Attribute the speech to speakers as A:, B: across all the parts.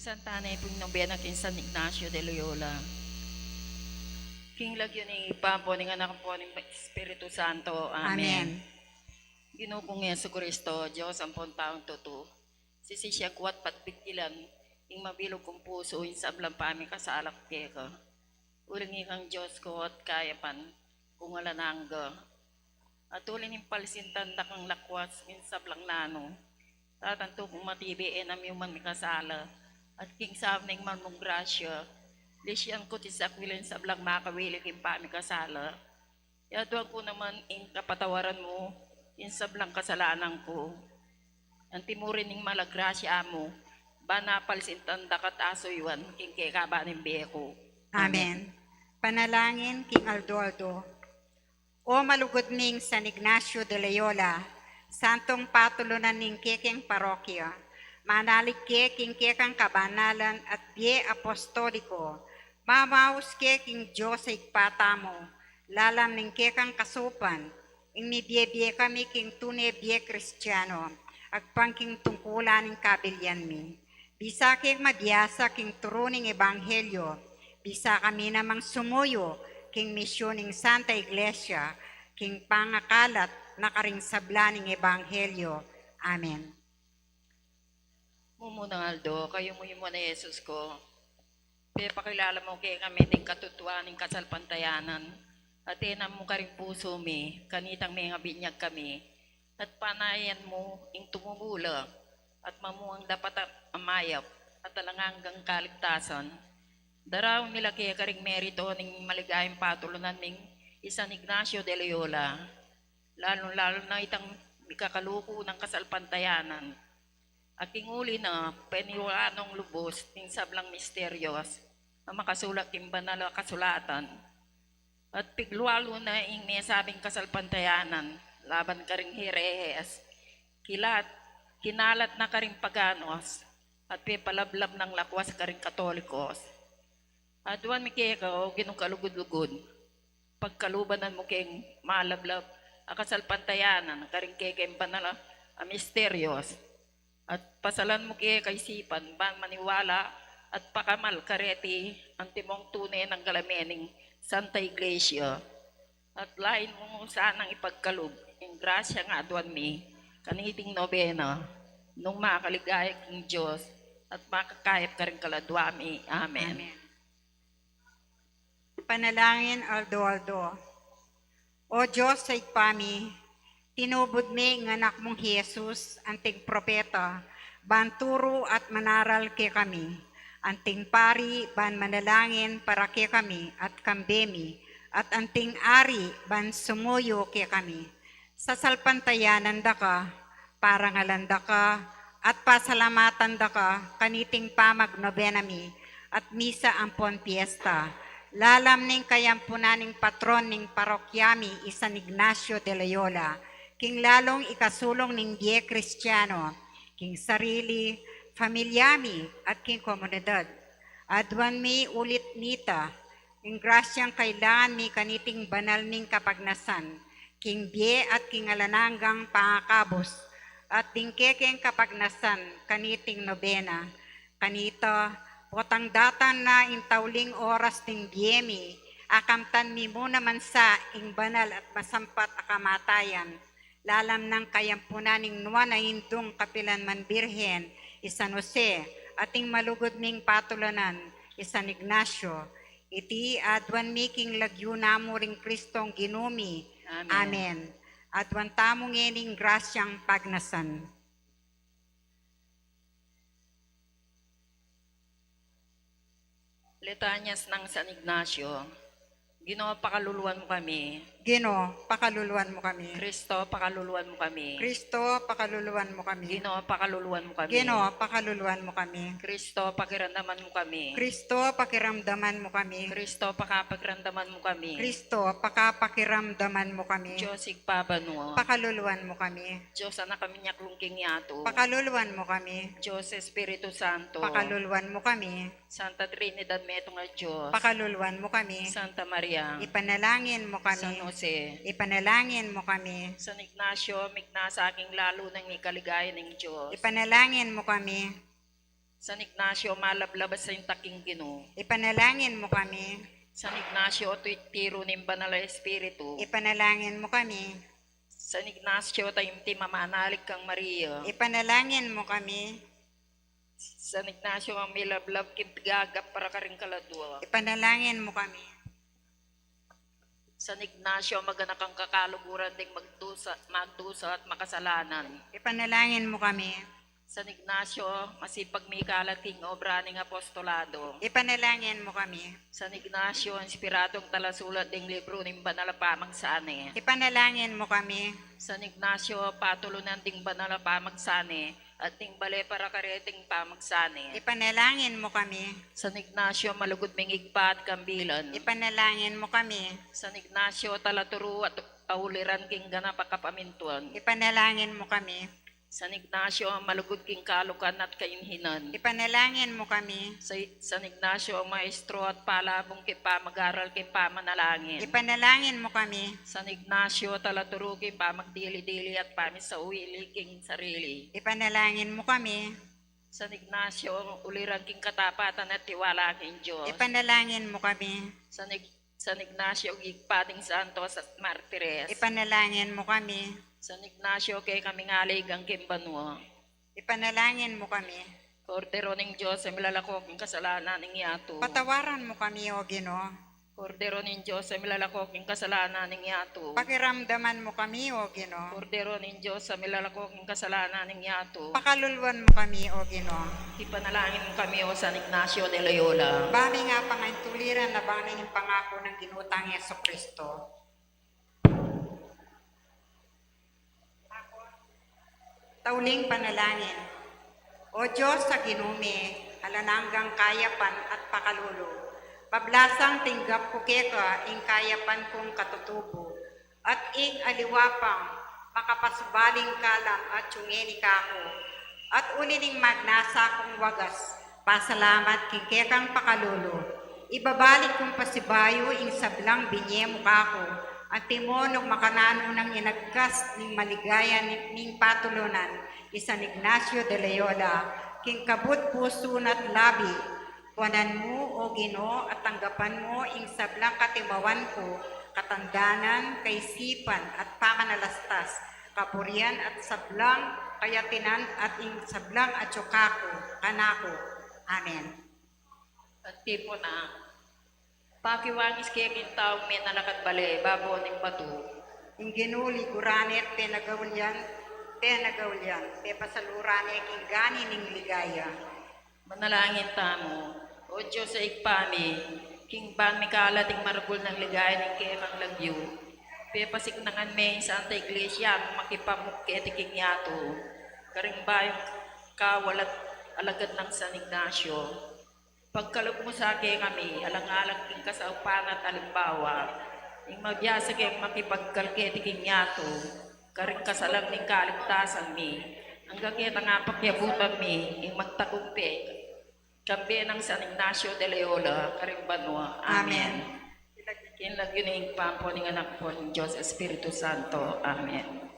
A: Santa Ana pong nobena kin San Ignacio de Loyola. King lagyo ni Papo ng anak po ng Espiritu Santo. Amen.
B: Amen.
A: Ginoo kong Yesu Kristo, Diyos ang taong tuto. Sisi siya kuwat patbitilan, ing mabilog kong puso, ing sablang pami kasalak keka. Uling ikang Diyos ko at kayapan, kung alanangga. At ulin yung palsintan kang lakwas, ing sablang nano. Tatanto kong matibiin ang yuman mi kasala. At king sab na man mong grasya, lisyan ko tisakwilin sa blang makawili king pami kasala. Yaduan ko naman ing kapatawaran mo, ing sablang kasalanan ko. Ang timurin ning malagrasya mo, banapal sintanda kat asoywan, king kekaba ng beko.
B: Amen. Panalangin King Aldo. O malugod ning San Ignacio de Loyola, santong patulunan ning kekeng parokya, manalig ke king kekang kabanalan at bie apostoliko, mamaus ke king Diyos ay patamo, lalam ning kekang kasupan, ing ni bie kami king tune bie kristyano, agpangking tungkulan ning kabilyan mi. Bisa keng mabiyasa king turuning ebanghelyo, bisa kami namang sumuyo king misyoning Santa Iglesia, king pangakalat na karing sablaning ebanghelyo. Amen.
A: Mumunang Aldo, kayo mo yung na Jesus ko. Pakilala mo kay kami ting katutuan ng kasalpantayanan. At tinam mo ka rin puso mi, kanitang may nga binyag kami. At panayan mo ing tumumula, at mamuang dapat amayap, at talanganggang kaligtasan. Daraw nila kaya karing merito ng maligayang patulunan ng San Ignacio de Loyola. Lalo na itang ikakaluko ng kasalpantayanan. Aking uli na peniwalanong lubos ng sablang misteryos na makasulat ng banal na kasulatan. At piglualo na ing may sabing kasalpantayanan, laban ka ring herehes, kinalat na ka ring paganos, at pipalablab ng lakwas ka ring katolikos. At duwan mi kaya ka o ginong kalugod-lugod, pagkalubanan mo keng malablab, akasalpantayanan, ka ring kaya banal na misteryos, at pasalan mo kaya kaisipan, ban maniwala, at pakamal kareti, ang timong tunay ng galamening Santa Iglesia. At lain mo sanang ipagkalog, yung grasya nga aduan mi, kaniting nobena, nung makaligaya king Diyos, at makakayap ka rin kaladwami. Amen.
B: Amen. Panalangin Aldo. O Diyos ay pami, tinubod mi ng anak mong Jesus, anting propeta, banturo at manaral ke kami, anting pari ban manalangin para ke kami at kambemi, at anting ari ban sumuyo ke kami. Sa salpantayanan da ka, parangalanda ka, at pasalamatan da ka, kaniting pamagnobenami, at misa ampon fiesta. Lalam ning kayampunan ning patron ning parokyami San Ignacio de Loyola, king lalong ikasulong ning die Kristiyano, king sarili, familyami, at king komunidad. Adwan mi ulit nita, king grasyang kailangan mi kaniting banal ning kapagnasan, king bie at king alananggang pangakabos, at tingkekeng kapagnasan kaniting nobena, kanita, potang datan na intauling oras ting biyemi, akamtan mi mo naman sa ing banal at masampat akamatayan, lalam ng kayampunan ning nuwan na hindong kapilan man birhen, San Jose, ating malugod ming patulanan, San Ignacio, iti adwan miking lagyo namo ring Kristong ginumi.
A: Amen.
B: Amen. Adwan tamong ening grasyang pagnasan.
A: Letanyas ng San Ignacio. Ginoo, pakaluluan mo kami.
B: Ginoo, pakaluluan mo kami.
A: Kristo, pakaluluan mo kami.
B: Kristo, pakaluluan mo kami.
A: Ginoo, pakaluluan mo kami.
B: Ginoo, pakaluluan mo kami.
A: Kristo, pakiramdaman mo kami.
B: Kristo, pakiramdaman mo kami.
A: Kristo, pakapagramdaman mo kami.
B: Kristo, pakapakiramdaman mo kami.
A: Diyos, igpabano.
B: Pakaluluan mo kami.
A: Diyos, anak kami niya klungking yato.
B: Pakaluluan mo kami.
A: Diyos, Espiritu Santo.
B: Pakaluluan mo kami.
A: Santa Trinidad, meto nga Diyos.
B: Pakaluluan mo kami.
A: Santa Maria.
B: Ipanalangin mo
A: San
B: kami.
A: Jose.
B: Ipanalangin mo kami.
A: San Ignacio, migna sa aking lalo ng ikaligaya ng Diyos.
B: Ipanalangin mo kami.
A: San Ignacio, malablabas sa taking Ginoo.
B: Ipanalangin mo kami.
A: San Ignacio, tiro ng banal na espiritu.
B: Ipanalangin mo kami.
A: San Ignacio, taimtim mamanalig kang Maria.
B: Ipanalangin mo kami.
A: San Ignacio, ang milablab kibgagap para karing kaladwa.
B: Ipanalangin mo kami.
A: San Ignacio, maganak ang kakaluguran ding magdusa at makasalanan.
B: Ipanalangin mo kami.
A: San Ignacio, masipag may kalating obra ng apostolado.
B: Ipanalangin mo kami.
A: San Ignacio, inspiradong talasulat ng libro ng banal na pamagsane.
B: Ipanalangin mo kami.
A: San Ignacio, patulunan ding banal na pamagsane at ting bale para kareting pamagsane.
B: Ipanalangin mo kami.
A: San Ignacio, malugod mingigpa at kambilan.
B: Ipanalangin mo kami.
A: San Ignacio, talaturo at auliran king ganap kapamintuan.
B: Ipanalangin mo kami.
A: San Ignacio, malugod king kalukan at kainhinan.
B: Ipanalangin mo kami.
A: San Ignacio, ang maestro at palabong kipa mag-aral kay pamanalangin.
B: Ipanalangin mo kami.
A: San Ignacio, talaturo king pamagdili-dili at pamisawili king sarili.
B: Ipanalangin mo kami.
A: San Ignacio, uliran king katapatan at tiwala king Diyos.
B: Ipanalangin mo kami.
A: San Ignacio, gigpating santos at martires.
B: Ipanalangin mo kami.
A: San Ignacio, kay kami ngaligang kimbanwa.
B: Ipanalangin mo kami.
A: Kordero ng Diyos, ay milalakok ang kasalanan ng yato.
B: Patawaran mo kami, O Ginoo.
A: Kordero ng Diyos, ay milalakok ang kasalanan ng yato.
B: Pakiramdaman mo kami, O Ginoo.
A: Kordero ng Diyos, ay milalakok ang kasalanan ng yato.
B: Pakaluluan mo kami, O Ginoo.
A: Ipanalangin mo kami, O San Ignacio de Loyola.
B: Bami nga pangaituliran na bangin yung pangako ng ginutang Yeso Kristo. Tauling panalangin. O Diyos sa ginume, alananggang kayapan at pakalulo. Pablasang tinggap ko keka ing kayapan kong katutubo. At ing aliwapang makapasubaling kalam at tsungeni kako. At unining magnasa kong wagas, pasalamat king kekang pakalulo. Ibabalik kong pasibayo ing sablang binye mo kako. At timonog makanano ng inagkas ning maligaya ning patulunan, San Ignacio de Loyola, king kabut puso na't labi, kuanan mo, O Ginoo, at tanggapan mo ing sablang katimawan ko, katandanan, kaisipan, at pamanalastas, kapurian at sablang kayatinan at ing sablang at tsukako, kanako. Amen.
A: At tipo na, pakiwangis kaya kintaong may nalakat bale, babo ng batu.
B: Ing ginuli guranet penagawlyan, pe pasalurane king gani ning ligaya.
A: Manalangin tamo, O Diyos sa ikpami, king ban mi kalating margul ng ligaya ng kekang lagyo. Pe pasiknangan me sa Santa Iglesia, makipamuketi king yato. Karing bayong kawalat alagad ng San Ignacio. Pagkalog mo sa akin kami, alang-alang king kasaupan at alimbawa, ing mabiyasa kayong makipagkalketi king yato, karing kasalang ning kaligtasan mi, hanggang kita nga pakyabutan mi, ing magtakumpi, kambi ng San Ignacio de Loyola, karing banwa. Amen. Kinlag yun ing pampo ng anak po ng Diyos Espiritu Santo. Amen.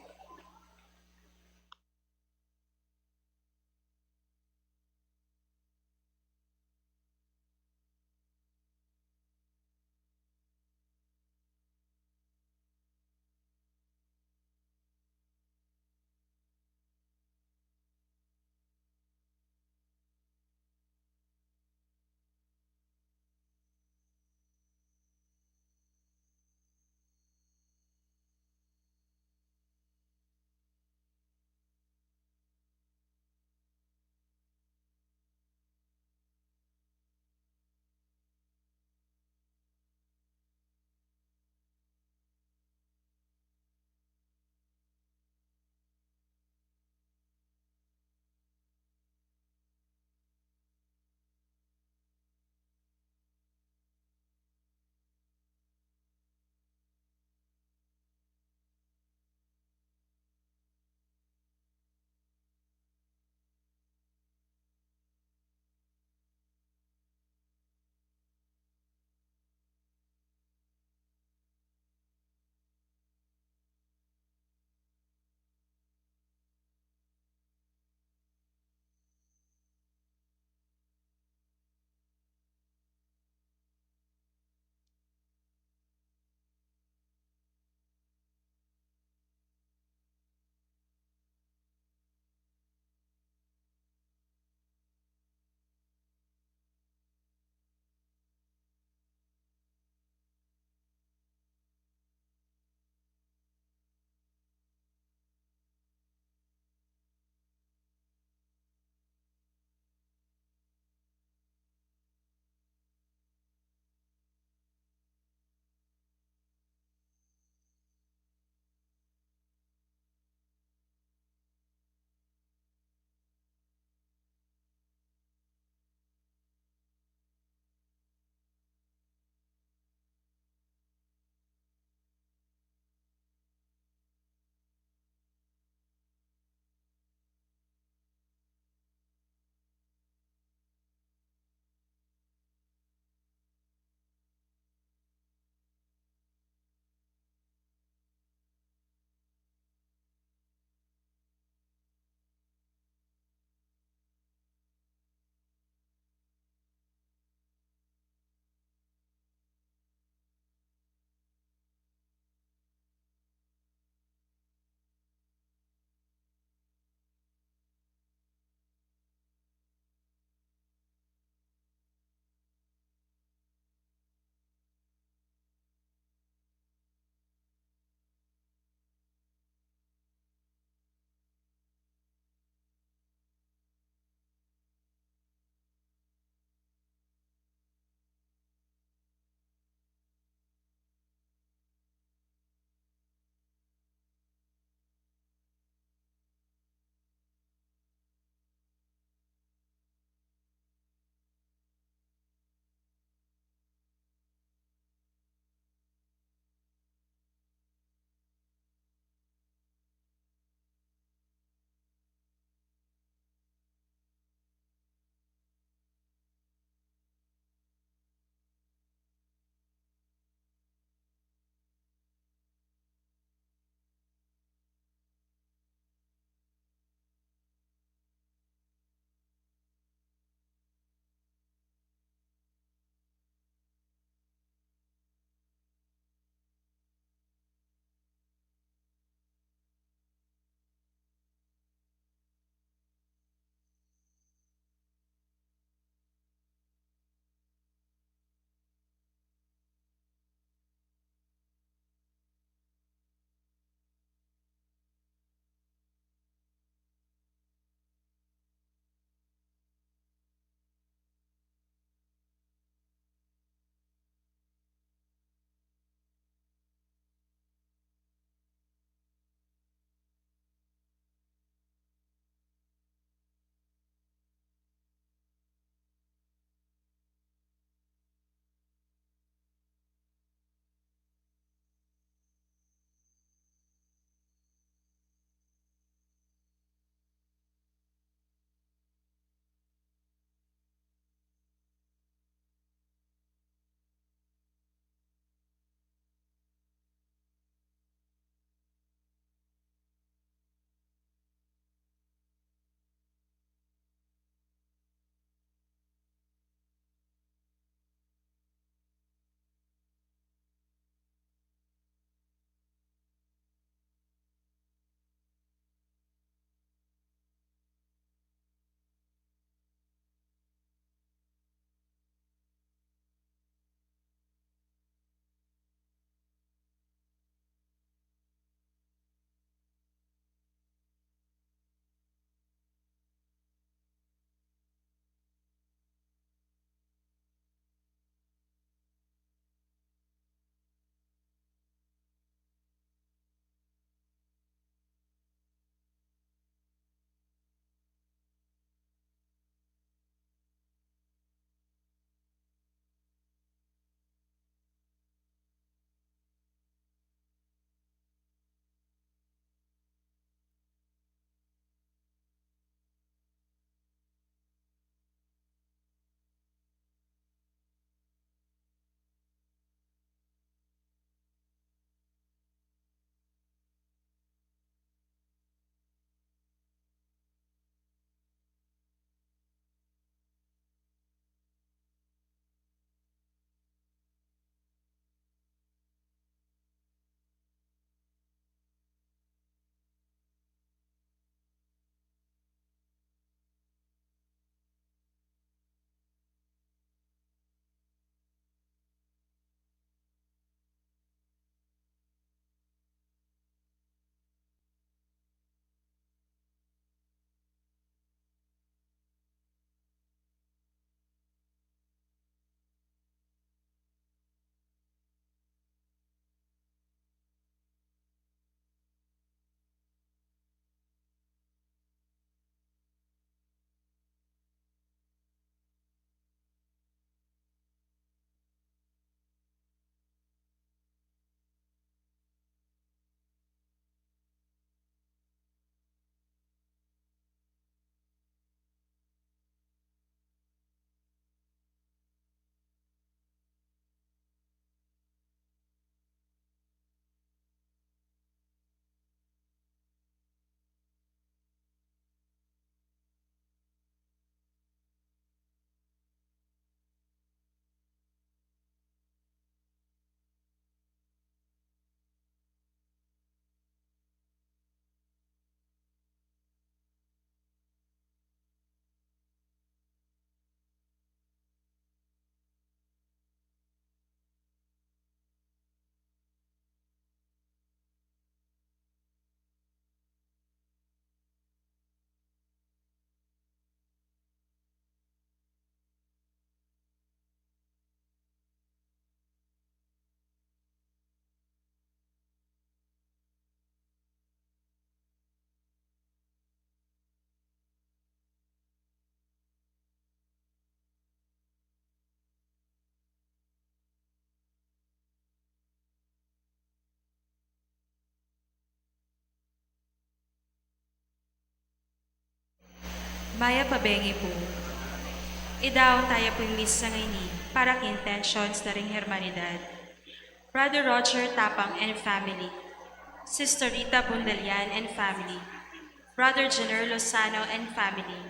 C: Maya pabengi po. Idaw tayo po misa ngayon para intentions na ring hermanidad. Brother Roger Tapang and family. Sister Rita Bundalian and family. Brother Jenner Lozano and family.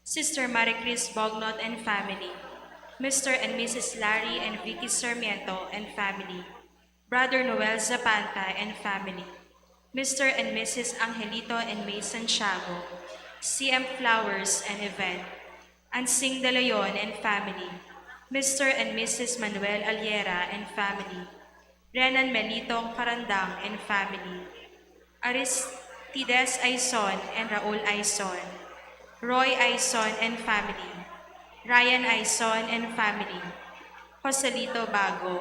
C: Sister Marie Chris Bognot and family. Mr. and Mrs. Larry and Vicky Sarmiento and family. Brother Noel Zapanta and family. Mr. and Mrs. Angelito and May Santiago. CM Flowers and event. Ansing De Leon and family. Mr. and Mrs. Manuel Aliera and family. Renan Melitong Karandang and family. Aristides Aison and Raul Aison. Roy Aison and family. Ryan Aison and family. Joselito Bago.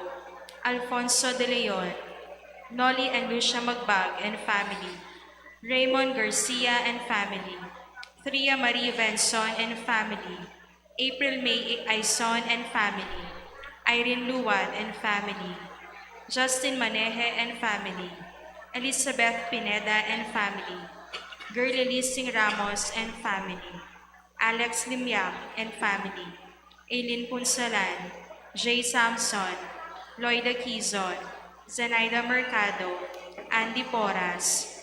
C: Alfonso De Leon. Noli and Lucia Magbag and family. Raymond Garcia and family. Tria Marie Venson and family. April May Aison and family. Irene Luwan and family. Justin Maneje and family. Elizabeth Pineda and family. Girly Lising Ramos and family. Alex Limyak and family. Aileen Punsalan. Jay Samson. Lloyda Quizon. Zenaida Mercado. Andy Porras.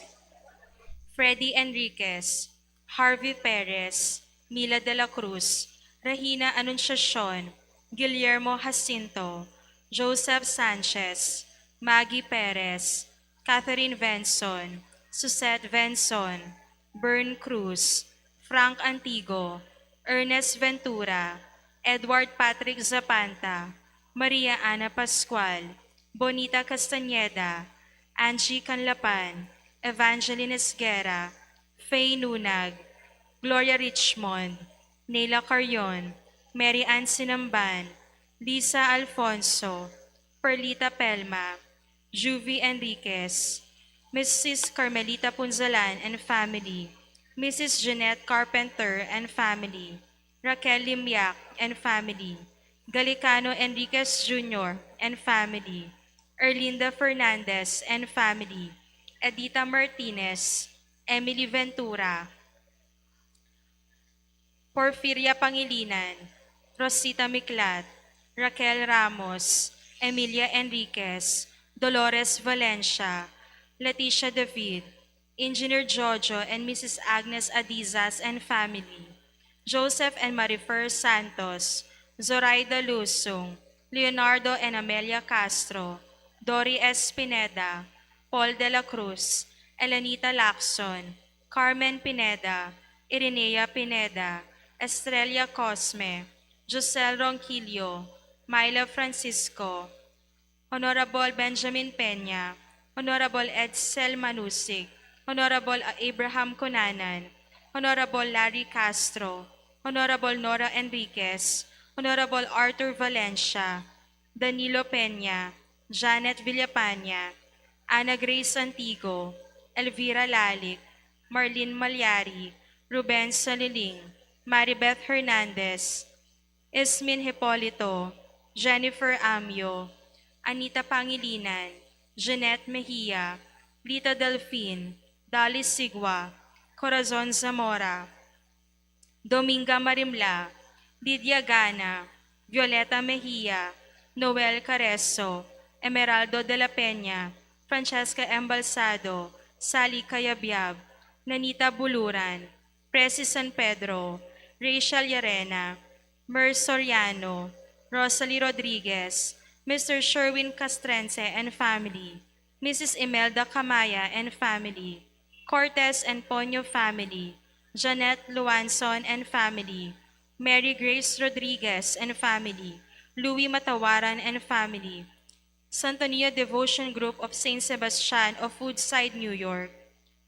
C: Freddy Enriquez. Harvey Perez. Mila de la Cruz. Rahina Anunciacion. Guillermo Jacinto. Joseph Sanchez. Maggie Perez. Catherine Venson. Suzette Venson. Bern Cruz. Frank Antigo. Ernest Ventura. Edward Patrick Zapanta. Maria Ana Pascual. Bonita Castañeda. Angie Canlapan. Evangeline Esguera. Faye Nunag. Gloria Richmond. Neila Carrion. Mary Ann Sinamban. Lisa Alfonso. Perlita Pelma. Juvie Enriquez. Mrs. Carmelita Punzalan and family. Mrs. Jeanette Carpenter and family. Raquel Limyak and family. Galicano Enriquez Jr. and family. Erlinda Fernandez and family. Edita Martinez. Emily Ventura. Porfiria Pangilinan. Rosita Miklat. Raquel Ramos. Emilia Enriquez. Dolores Valencia. Leticia David. Engineer Jojo and Mrs. Agnes Adizas and family. Joseph and Marifer Santos. Zoraida Lusung. Leonardo and Amelia Castro. Dory S. Pineda. Paul de la Cruz. Elenita Lacson. Carmen Pineda. Irenea Pineda. Estrella Cosme. Josel Ronquillo. Myla Francisco. Honorable Benjamin Peña. Honorable Edsel Manusig. Honorable Abraham Conanan. Honorable Larry Castro. Honorable Nora Enriquez. Honorable Arthur Valencia. Danilo Peña. Janet Villapaña. Ana Grace Antigo. Elvira Lalik. Marlene Malyari. Ruben Saliling. Maribeth Hernandez. Ismin Hipolito. Jennifer Amio. Anita Pangilinan. Jeanette Mejia. Lita Delfin. Dali Sigwa. Corazon Zamora. Dominga Marimla. Lydia Gana. Violeta Mejia. Noel Careso. Emeraldo de la Peña. Francesca Embalsado. Sally Cayabyab. Nanita Buluran. Presi San Pedro. Rachel Yarena. Mer Soriano. Rosalie Rodriguez. Mr. Sherwin Castrense and family. Mrs. Imelda Camaya and family. Cortez and Ponyo family. Janet Luanson and family. Mary Grace Rodriguez and family. Louis Matawaran and family. Santonio Devotion Group of St. Sebastian of Woodside, New York.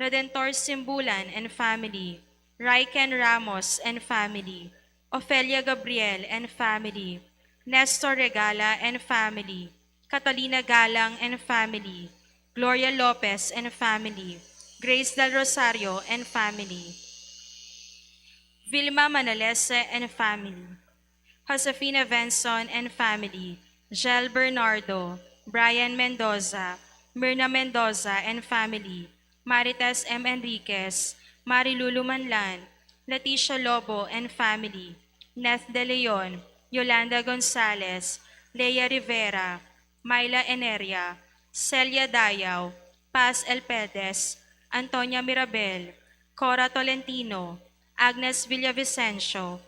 C: Redentor Simbulan and family. Raiken Ramos and family. Ofelia Gabriel and family. Nestor Regala and family. Catalina Galang and family. Gloria Lopez and family. Grace Del Rosario and family. Vilma Manalese and family. Josefina Venson and family. Gel Bernardo. Brian Mendoza. Myrna Mendoza and family. Marites M. Enriquez. Marilulu Manlan. Leticia Lobo and family, Neth De Leon, Yolanda Gonzalez, Leia Rivera, Myla Eneria, Celia Dayaw, Paz Elpedes, Antonia Mirabel, Cora Tolentino, Agnes Villavicencio,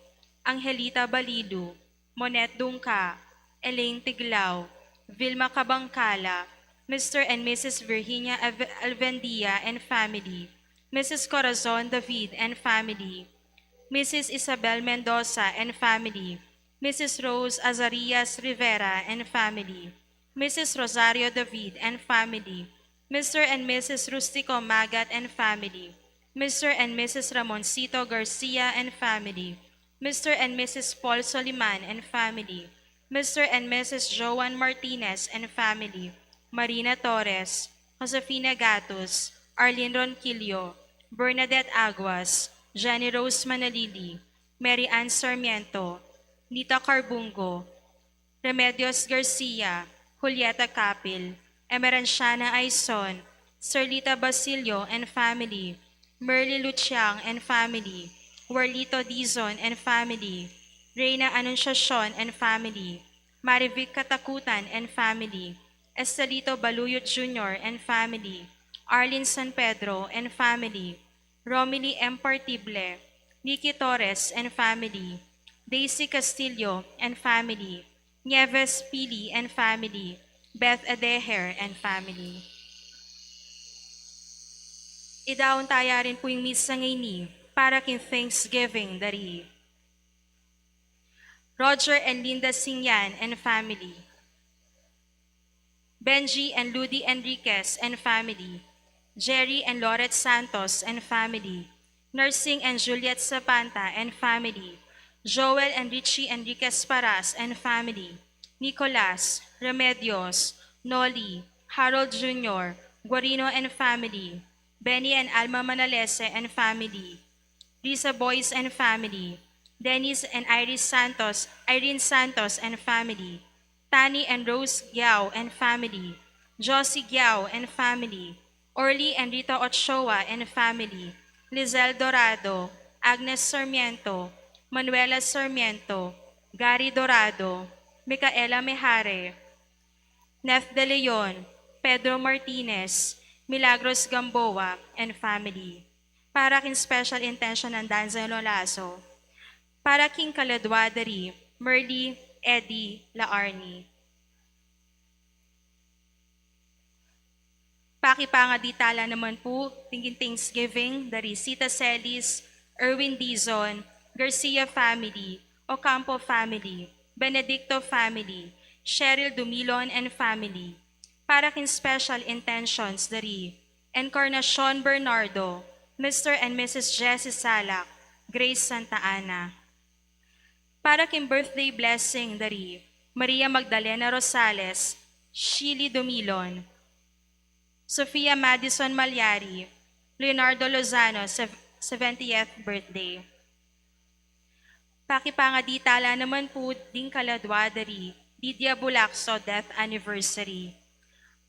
C: Angelita Balidu, Monet Dungka, Elaine Tiglao, Vilma Cabangcala, Mr. and Mrs. Virginia Alvendia and family, Mrs. Corazon David and family, Mrs. Isabel Mendoza and family, Mrs. Rose Azarias Rivera and family, Mrs. Rosario David and family, Mr. and Mrs. Rustico Magat and family, Mr. and Mrs. Ramoncito Garcia and family, Mr. and Mrs. Paul Soliman and family, Mr. and Mrs. Joan Martinez and family, Marina Torres, Josefina Gatus, Arlene Ronquillo, Bernadette Aguas, Jenny Rose Manalili, Mary Ann Sarmiento, Nita Carbungo, Remedios Garcia, Julieta Capil, Emeranciana Aizon, Serlita Basilio and family, Merly Luciang and family, Warlito Dizon and family, Reyna Anunciacion and family, Marivic Katakutan and family, Estelito Baluyot Jr. and family, Arlene San Pedro and family, Romilly M. Partible, Nikki Torres and family, Daisy Castillo and family, Nieves Pili and family, Beth Adeher and family. Idaon taya rin po yung misa ngayon para kin Thanksgiving dari. Roger and Linda Singyan and family, Benji and Ludi Enriquez and family, Jerry and Loret Santos and family, Nursing and Juliet Zapanta and family, Joel and Richie Enriquez Paras and family, Nicolas, Remedios, Noli, Harold Jr., Guarino and family, Benny and Alma Manalese and family, Risa Boyce and family, Dennis and Irene Santos and family, Tani and Rose Giao and family, Josie Giao and family, Orly and Rita Ochoa and family, Lizelle Dorado, Agnes Sarmiento, Manuela Sarmiento, Gary Dorado, Micaela Mejare, Neth De Leon, Pedro Martinez, Milagros Gamboa, and family. Para kin special intention ng Danzalo Lazo. Para king Kaladwadari, Merly Eddie Laarni. Pakipangaditala naman po, tingin Thanksgiving, dari Sita Celis, Erwin Dizon, Garcia family, Ocampo family, Benedicto family, Cheryl Dumilon and family. Para kin special intentions dari Encarnacion Bernardo, Mr. and Mrs. Jessie Salak, Grace Santa Ana. Para kin birthday blessing dari Maria Magdalena Rosales, Shili Dumilon, Sofia Madison Malyari, Leonardo Lozano, 70th birthday. Pakipangaditala naman po ding kaladwa dari Lydia Bulacso death anniversary.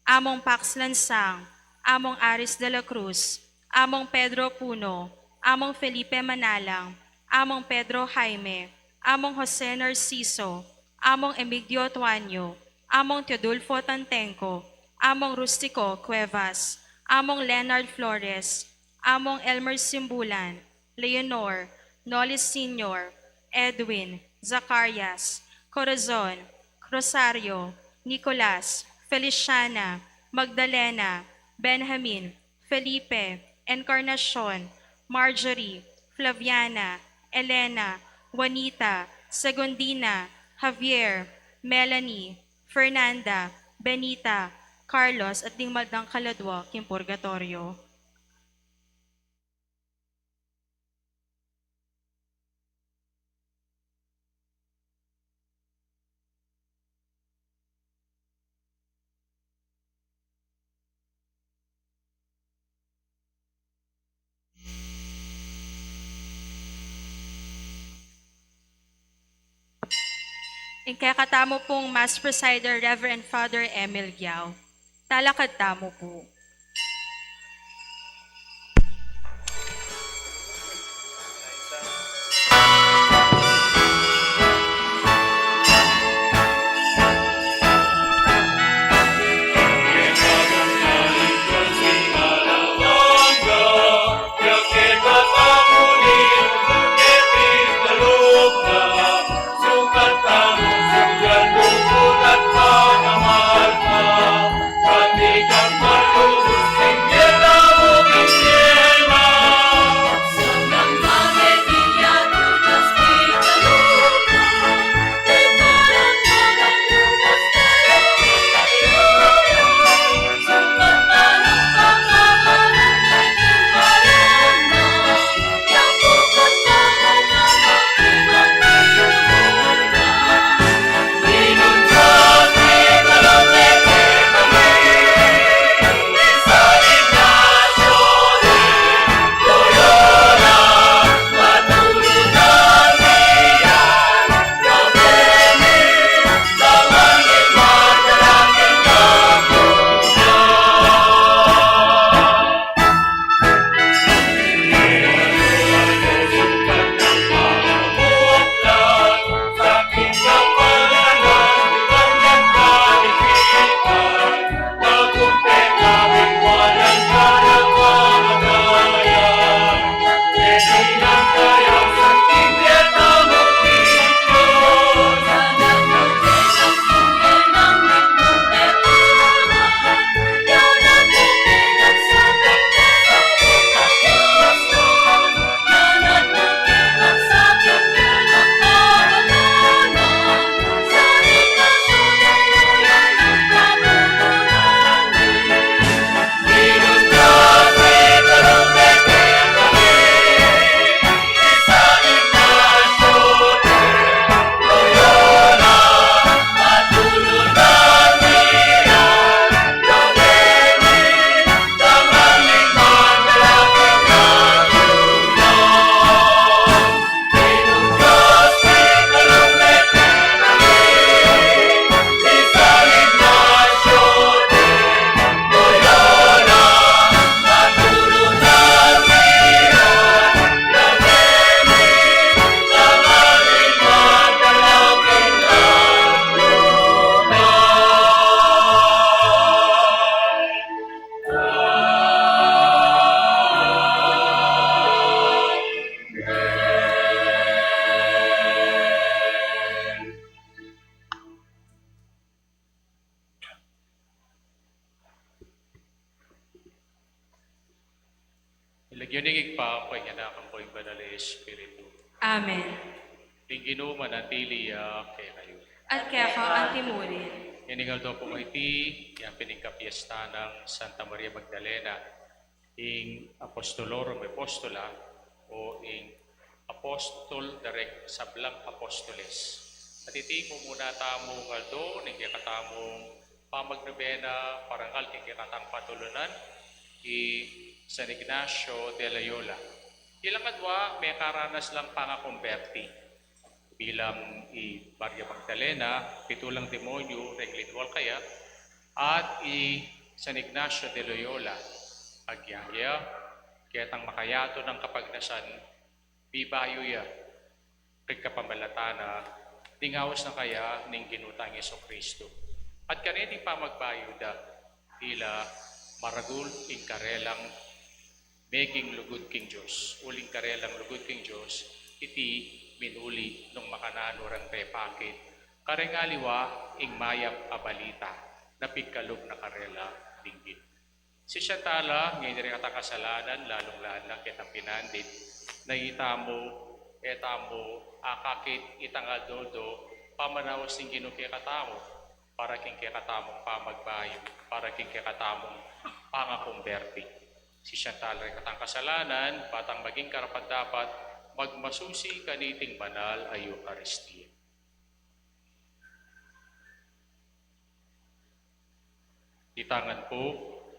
C: Among Pax Lansang, Among Aris de la Cruz, Among Pedro Puno, Among Felipe Manalang, Among Pedro Jaime, Among Jose Narciso, Among Emigdio Tuanyo, Among Teodulfo Tantenco, Among Rustico Cuevas, Among Leonard Flores, Among Elmer Simbulan, Leonor, Nolis Sr., Edwin, Zacarias, Corazon, Rosario, Nicolas, Feliciana, Magdalena, Benjamin, Felipe, Encarnacion, Marjorie, Flaviana, Elena, Juanita, Segundina, Javier, Melanie, Fernanda, Benita, Carlos at ding maldang kaladwa king purgatorio. Ikakatamo pong Mass Presider Reverend Father Emil Giao. Talakad tamo po.
D: Ilagyonig pa kay hanakan ko yung banal na Espiritu.
C: Amen.
D: Tingin manatili kay kayo.
C: At kaya ko ang timurin.
D: Inigal daw po iti, yung piningkapiesta ng Santa Maria Magdalena, ing Apostolorum Apostola, o ing Apostol direct sablang Apostoles. At iti mo muna tamo ngaldo, ning katamong pamagnobena, parangal king katang patulunan, San Ignacio de Loyola. Ilang kadwa, may karanas lang pangakumberti. Bilang Maria Magdalena, pitulang demonyo, reglinwal kaya, at San Ignacio de Loyola, agyaya, kayatang makayato ng kapagnasan, bibayo ya, kagkapamalatana, dingawas na kaya ning ginutang Yeso Kristo. At kaniting pa magbayuda, tila maragul ing karelang meging lugod king Diyos, uling karelang lugod king Diyos, iti minuli nung makananurang pepakit. Karengaliwa ing mayap abalita, napigkalog na karela dinggit. Si Shantala, ngayon rin kata kasalanan, lalong-lala kitang pinandit, na etamo, akakit itangal dodo, pamanawas ng ginukya katamo, para king kikatamong pamagbayo, para king kikatamong pangakumberti. Si Chantal rin katang kasalanan, batang maging karapat-dapat, magmasusi kaniting banal ay Eucharistia. Itangan ko,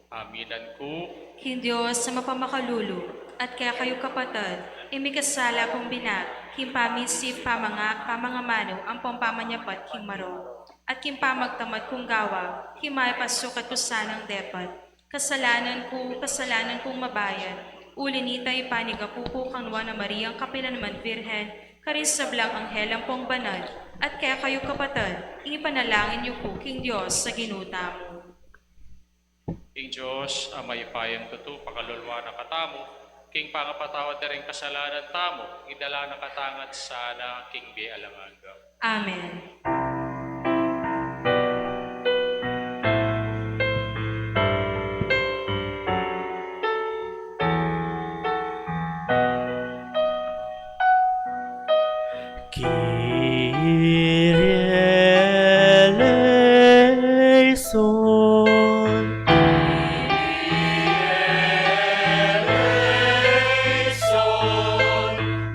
D: aminan ko,
C: Diyos sa mapamakalulo, at kaya kayo kapatid, imikasala kong bina, himpamisip pamangamano ang pampamanyapat himaro, at himpamagtamad kong gawa, himay pasukat ko sanang depat, kasalanan kong mabayan, ulinita ipanigapupo kanwa na Mariang Kapilanman Virhen, karisablang anghelang pong banal, at kaya kayo kapatid, ipanalangin niyo po king Diyos sa ginuta mo.
D: King Diyos, amay payang tuto, pakalulwa na katamo, king pangapatawad na rin kasalanan tamo, idala na katangat sana, king bi alangaga.
C: Amen.
E: Kyrie eleison.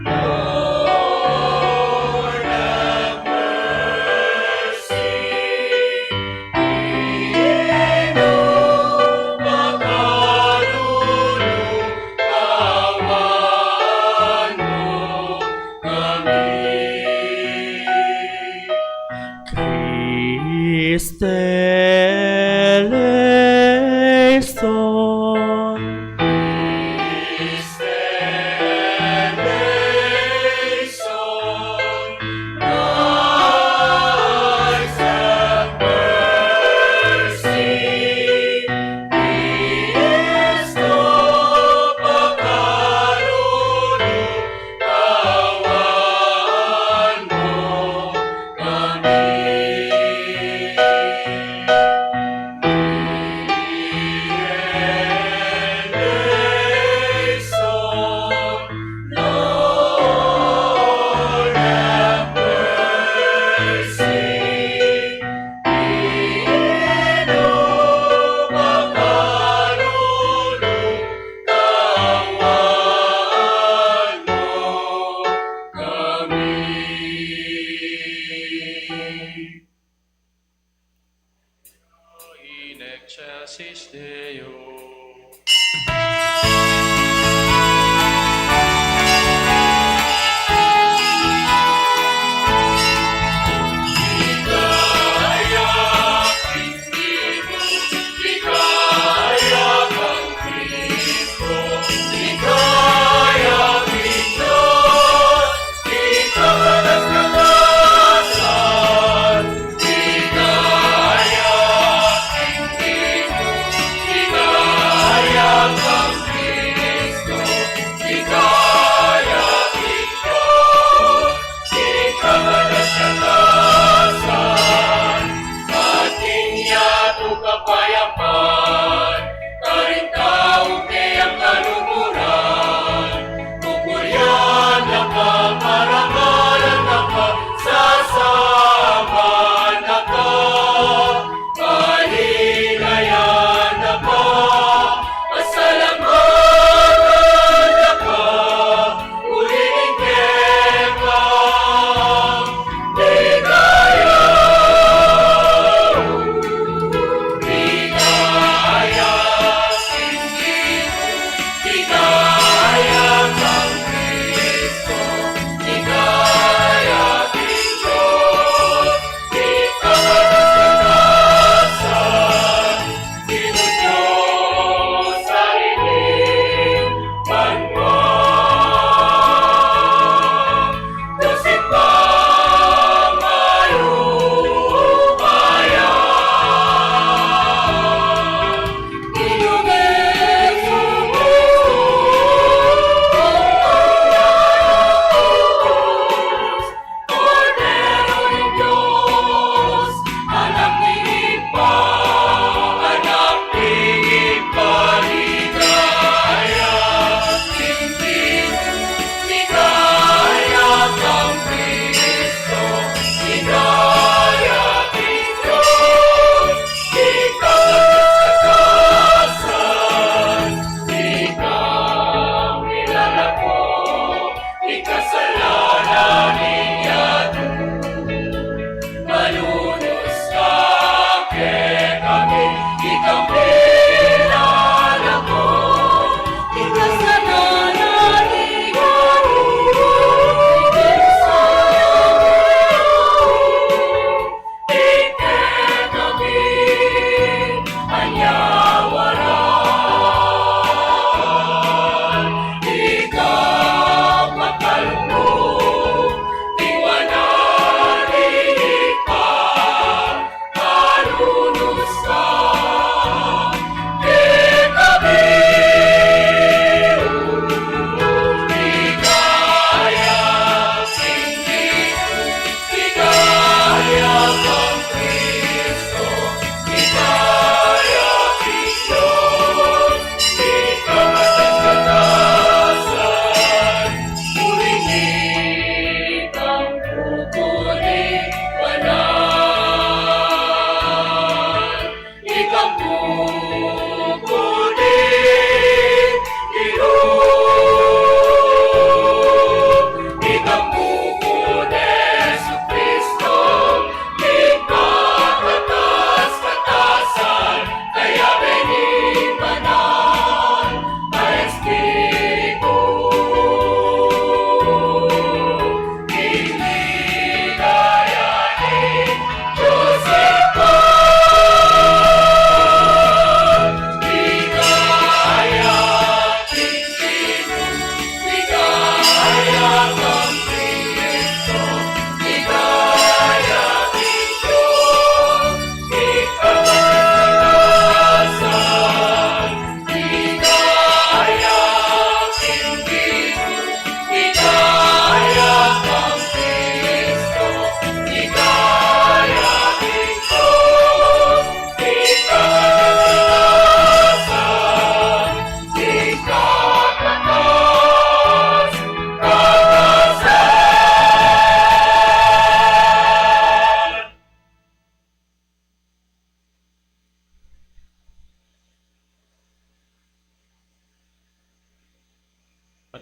E: Lord have mercy.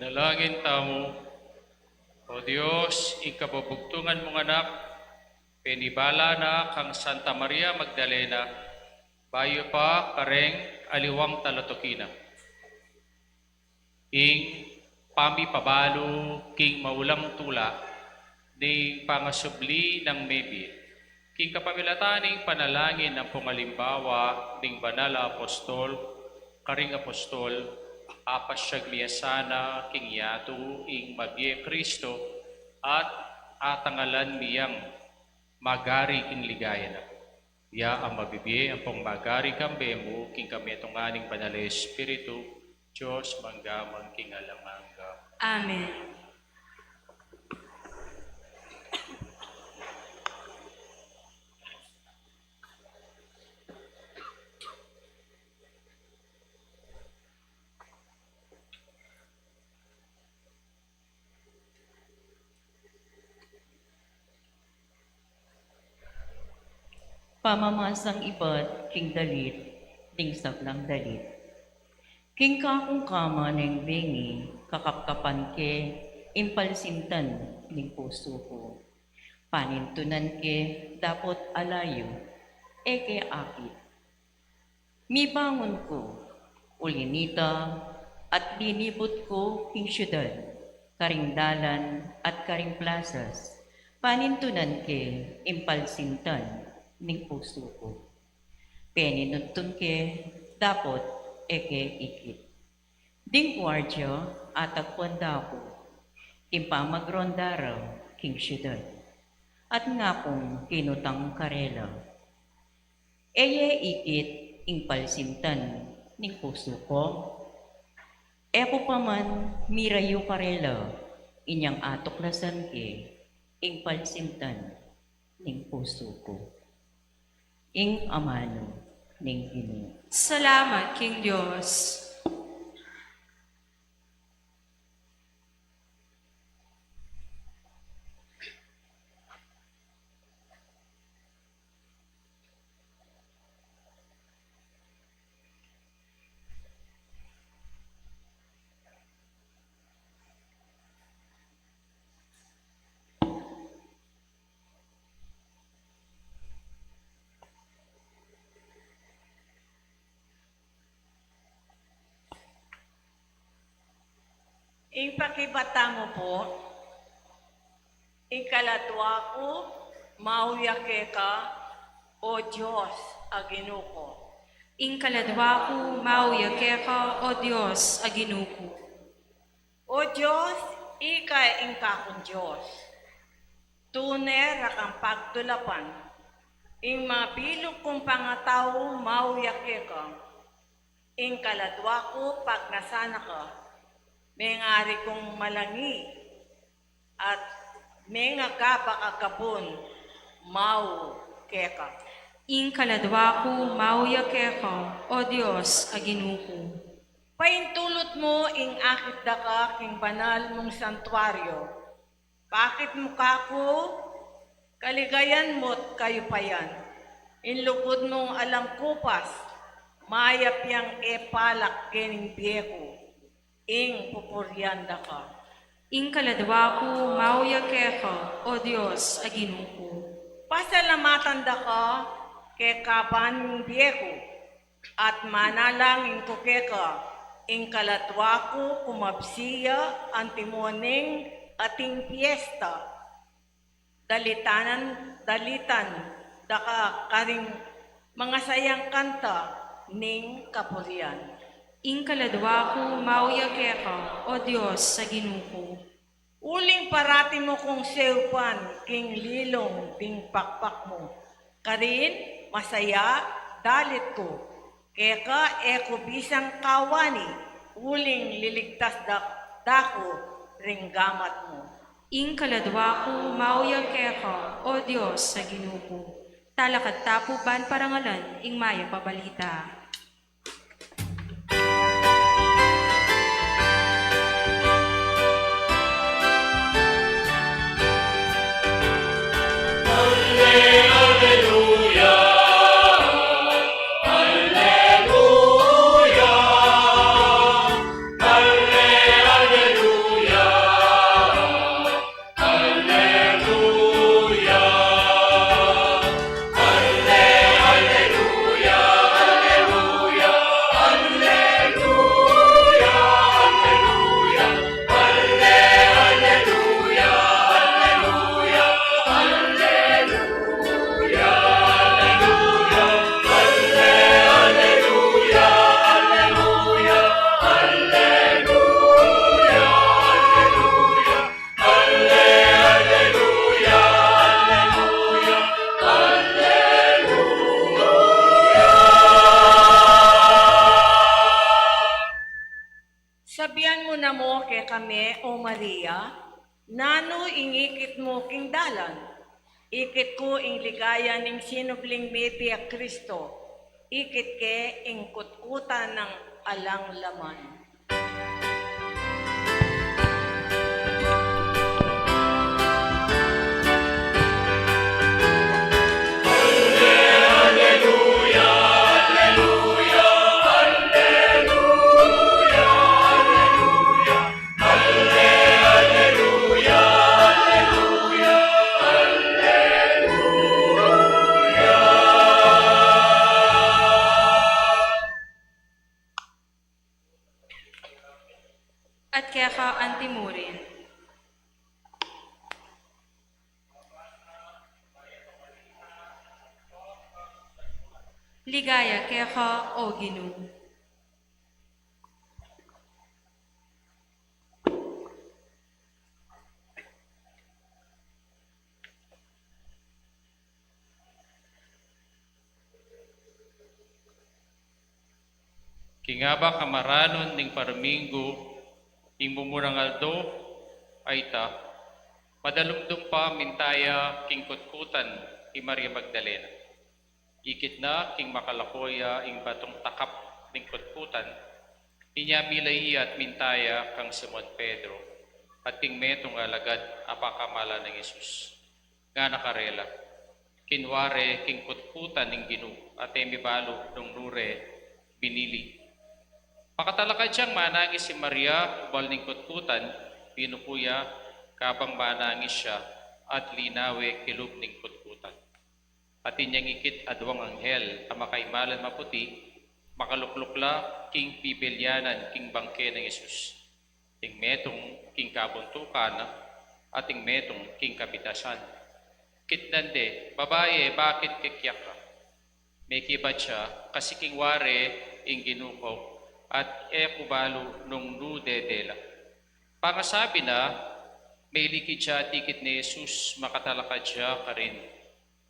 D: Panalangin tamo, O Diyos, ikabubugtungan mong anak, penibala na kang Santa Maria Magdalena, bayo pa kareng aliwang talatukina. Ing pami pabalo king maulang tula, ning pangasubli ng maybe. King kapamilataning panalangin ng pungalimbawa ning banal na apostol, karing apostol, apasyag miyasana king yatu ing mabye Kristo at atangalan miyang magari king ligaya na. Ya ang mabibye ang pong magari kambemo king kami atunganing banal na Espiritu, Diyos manggamang king alamanga.
C: Amen.
F: Pamamasang iba't king dalit, ding sablang dalit. King kakong kama ng bengi, kakapkapan ke, impalsintan ning puso ko. Panintunan ke, dapot alayo, eke akit. Mibangon ko, ulinita, at linibot ko king syudad, karing dalan at karing plazas. Panintunan ke, impalsintan ning puso ko. Peninuntun ke, dapot eke ikit. Ding gwardya at agpanda ko, impamagrondaraw king syudad. At nga pong kinutang karela. Eye ikit ing palsintan ning puso ko. Epo paman mirayo karela, inyang atoklasan ke, ing palsintan ning puso ko. Ing amano ning Ginoo.
C: Salamat, King Diyos.
G: Ing pakibata mo po, ikaladwa ko, mauyake ka, o Diyos, aginuko.
C: Ing kaladwa ko, mauya ka, o Diyos, aginuko.
G: O Diyos, ika ing kakong Diyos. Tuner rakang pagtulapan, ing mga bilog kong pangataw, mauyake ka. Ing kaladwa ko, pag nasana ka, may ngari kong malangi at may nga kabakagabon, mau keka.
C: Ing kaladwa ko, mauya ka, o Diyos, aginuko.
G: Paintulot mo ing akit daka king banal mong santuaryo. Bakit mukha ko, kaligayan mo't kayo pa yan. Inlugod mong alam kupas, mayap yang epalak kening biyeko. Ing pupuryanda ka.
C: Ing kaladwa ko, mauya ka, o Diyos, aginuko.
G: Pasalamatan da ka, ke kaban biyeko, at manalangin ko ke ka, ing kalatwa ko kumabsiya antimoning ating piyesta. Dalitan, da ka karing mga sayang kanta, ning kapurian.
C: Ing kaladwa ko, mauya ka, o Diyos, aginuko.
G: Uling parati mo kong seupan, king lilong, ding pakpak mo. Karin, masaya, dalit ko. Keka, eko bisang kawani, uling liligtas dako, ring gamat mo.
C: Ing kaladwa ko, mauya ka, o Diyos, aginuko. Talakad tapuban parangalan, ing maya pabalita.
E: Alleluia, alleluia, alleluia.
G: me, O Maria, nano ingikit mo king dalan. Ikit ko ing ligaya ning sinubling media Kristo. Ikit ke ing kutkutan ng alang laman.
C: At kaya ka antimurin. Ligaya kaya ka o Ginoo.
D: Kingaba kamaranon ning parminggo, ing bumurangaldo, ay ta, madalumdum pa mintaya king kutkutan, ing Maria Magdalena. Ikit na king makalakoya ing batong takap ning kutkutan, inya milay at mintaya kang Simon Pedro, at king metong alagad apakamala ng Isus. Nga nakarela, kinware king kutkutan ning Ginoo, at emibalo nung nure binili. Makatalakad siyang manangis si Maria, ubal ning kutkutan, pinupuya, kapang manangis siya, at linawe kilub ning kutkutan. At inyang ikit adwang anghel, amakaimalan maputi, makaluklukla, king pipilyanan, king bangke ng Isus. Ting metong king kabuntukan, at ting metong king kabitasan. Kitnande, babae, bakit kikyak ka? May kibat siya, kasi king ware, ing ginukaw, at ekubalo nung nudedela. Pangasabi na, may likid siya at ikit ni Jesus, makatalakad siya ka rin.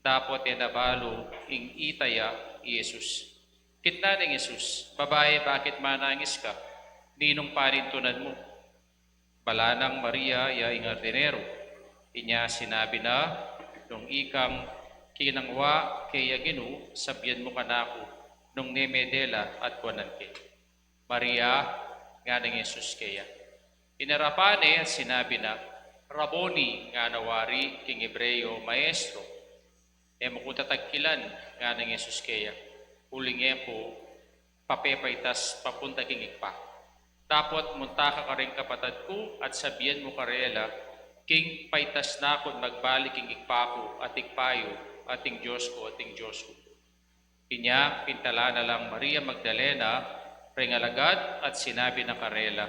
D: Dapat nabalo ing itaya Jesus. Kitna ng Jesus, babae, bakit manangis ka? Ninong panintunan mo? Balanang Maria, ya ing ordinero. Inya sinabi na, nung ikang kinangwa kaya Ginoo, sabyan mo kanako, nung nemedela at kuanan ke. Maria, nga ng Jesus kaya. Inarapane at sinabi na, Raboni, nga nawari, king Hebreo, maestro. E makutatagkilan, nga ng Jesus kaya. Uling po, papepaitas, papunta king ikpa. Tapot, munta ka rin kapatad ko, at sabihan mo karela, king paitas na akong magbalik king ikpa ko, at ikpayo, ating Diyos ko, ating Diyos ko. Inya, pintala na lang Maria Magdalena, rengalagad at sinabi na karela,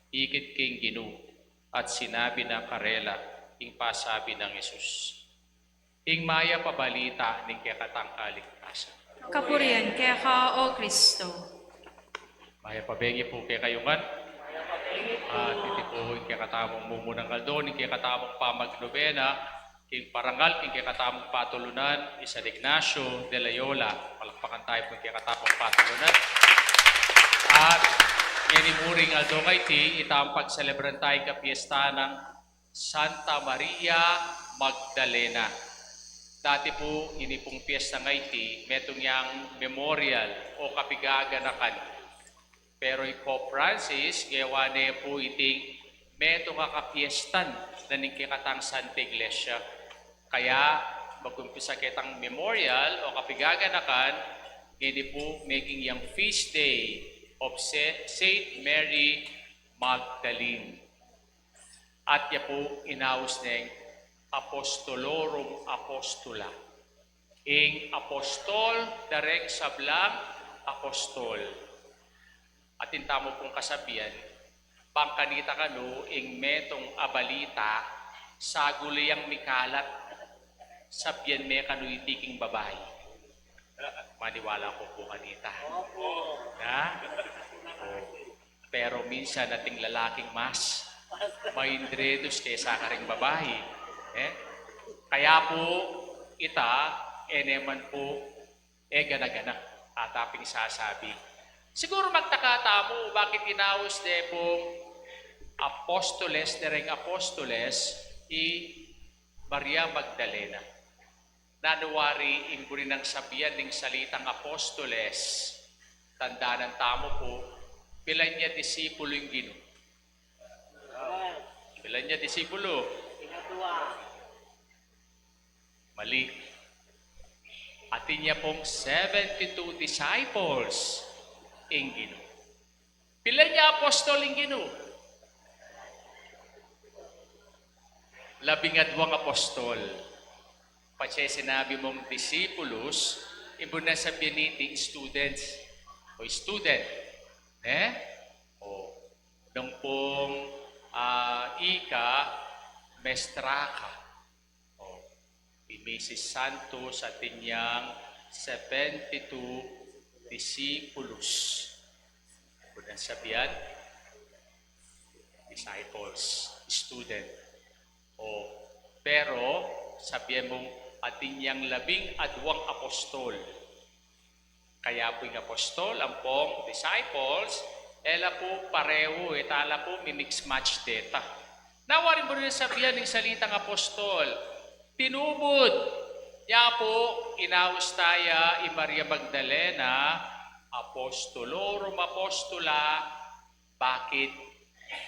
D: ikit king Ginoo, at sinabi na karela, ing pasabi ng Isus. Ing maya pabalita ning kekatang kaligtasan.
C: Kapurian kaya ka o Kristo.
D: Maya pabengi po kay kayungan. At iti po ing kekatamong mumunang kaldo, ing kekatamong pamagnobena, king parangal, king kekatamong patulunan, ni San Ignacio de Loyola. Palakpakan tayo po ing kekatamong patulunan. At nginimuring aldo kay ti, itang pagselebran tayo ka piyesta ng Santa Maria Magdalena. Dati po, ini pong piyesta ngay ti, metong yang memorial o kapigaganakan. Pero Pope Francis, gawane po iting metong kakapiestan na ningkikatang Santa Iglesia. Kaya, mag-umpisa kitang memorial o kapigaganakan, hindi po making yung feast day of Saint Mary Magdalene. At ya po inaus ng Apostolorum Apostola. Ing apostol, dareng sablang apostol. At intamo pong kasabihan, pangkanita kano ing metong abalita, saguliyang mikalat, sabyan me kano itiking babae. Maniwala ko po kanita. Na? Pero minsan nating lalaking mas maindredos kaysa karing babae. Kaya po ita, eneman po, gana-gana at aping sasabi. Siguro magtakata mo bakit inaos de po apostoles, dereng apostoles, Maria Magdalena. Nanuwari inggurin ng sabihan ng salitang apostoles, tanda ng tamo po, pilan niya disipulo yung Ginoo. Pilan niya disipulo? Mali. Atin niya pong 72 disciples ang Ginoo. Pilan niya apostol ang Ginoo? 12 apostol. Patsay sinabi mong disciples, ibo na sabihin ni students o student. O, nung pong ika, mestraka. O, Mrs. Santos sa tinyang 72 disciples. Ibo na sabihin, disciples, student. O, pero, sabihin mong ating yang 12 apostol. Kaya po yung apostol, ang pong disciples, ela po pareho, tala po may mix-match data. Nawarin mo rin sabihan ng salitang apostol, tinubod. Niya po, inaus tayo, Maria Magdalena, apostolorum apostola, bakit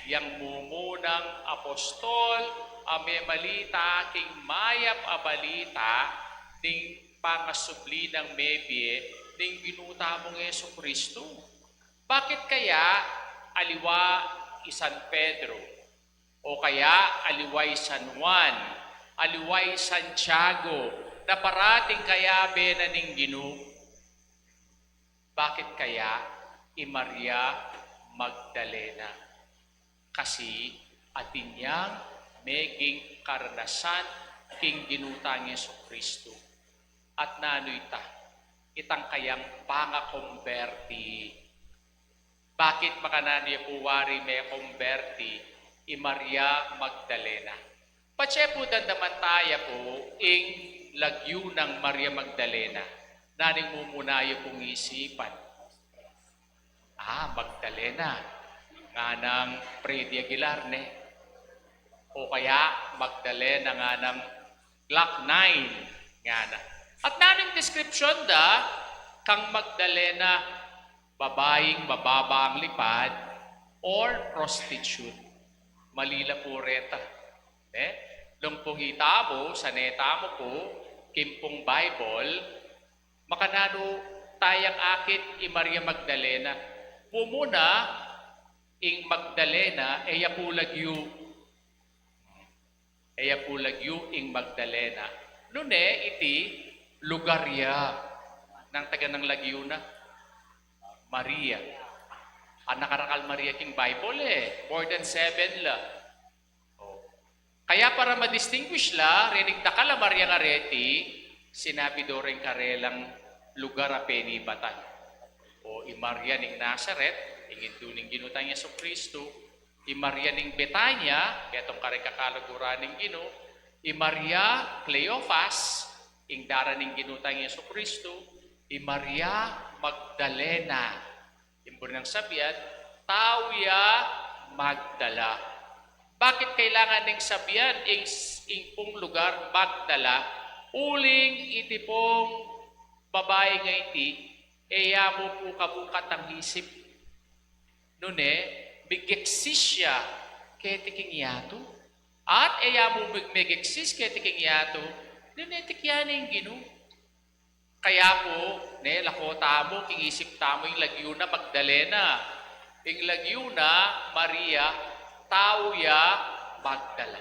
D: yang mumunang apostol, ame malita king mayap a balita ning pangasubli ng mebye ning ginuta mong Yesu Kristo. Bakit kaya aliwa San Pedro o kaya aliway San Juan, aliway Santiago na parating kaya bena ning Ginoo? Bakit kaya Maria Magdalena? Kasi atin yang meging karanasan king ginutang Yesu Kristo. At nanoy ta, itang kayang pangakomberti. Bakit makananiya po wari may komberti Maria Magdalena? Patsya po dandamantaya po ing lagyo ng Maria Magdalena. Naning mumunayo pong isipan. Magdalena. Nga ng Freddy Aguilar, o kaya Magdalena nga ng Glock 9 nga na. At naning description kang Magdalena, babaeng mababa ang lipad or prostitute. Malila po reta. Nung pong hitabo, sa neta mo po, kimpong Bible, makanano tayang akit Maria Magdalena. Pumuna, ing Magdalena, eya po lagyo ing Magdalena. Nune, iti lugarya ng taga ng lagyo na. Maria. Ang nakarakal Maria king Bible more than 7 la. Kaya para ma-distinguish la, rinig na kala Maria Ngareti, sinabi do rin karelang lugar a penibatan. O Maria ning Nazareth, ingin ning ginutang Yesu Kristo, Maria ning Betania, ketong karekakalaguran ning Ginoo, Maria Cleophas, ing dara ning ginutang Yesu Kristo, Maria Magdalena. Imbur ng sabihan, Tawya Magdala. Bakit kailangan ning sabihan ing pong lugar Magdala? Uling iti pong babae nga iti, eya mo po kabukat ang isip. Nune, bigeksis siya ketiking yato. At eya mo bigeksis ketiking yato, ninetik yan yung Ginoo. Kaya po, lakota mo, king isip tamo yung lagyo na Magdalena. Yung lagyo na Maria, Tawya Magdala.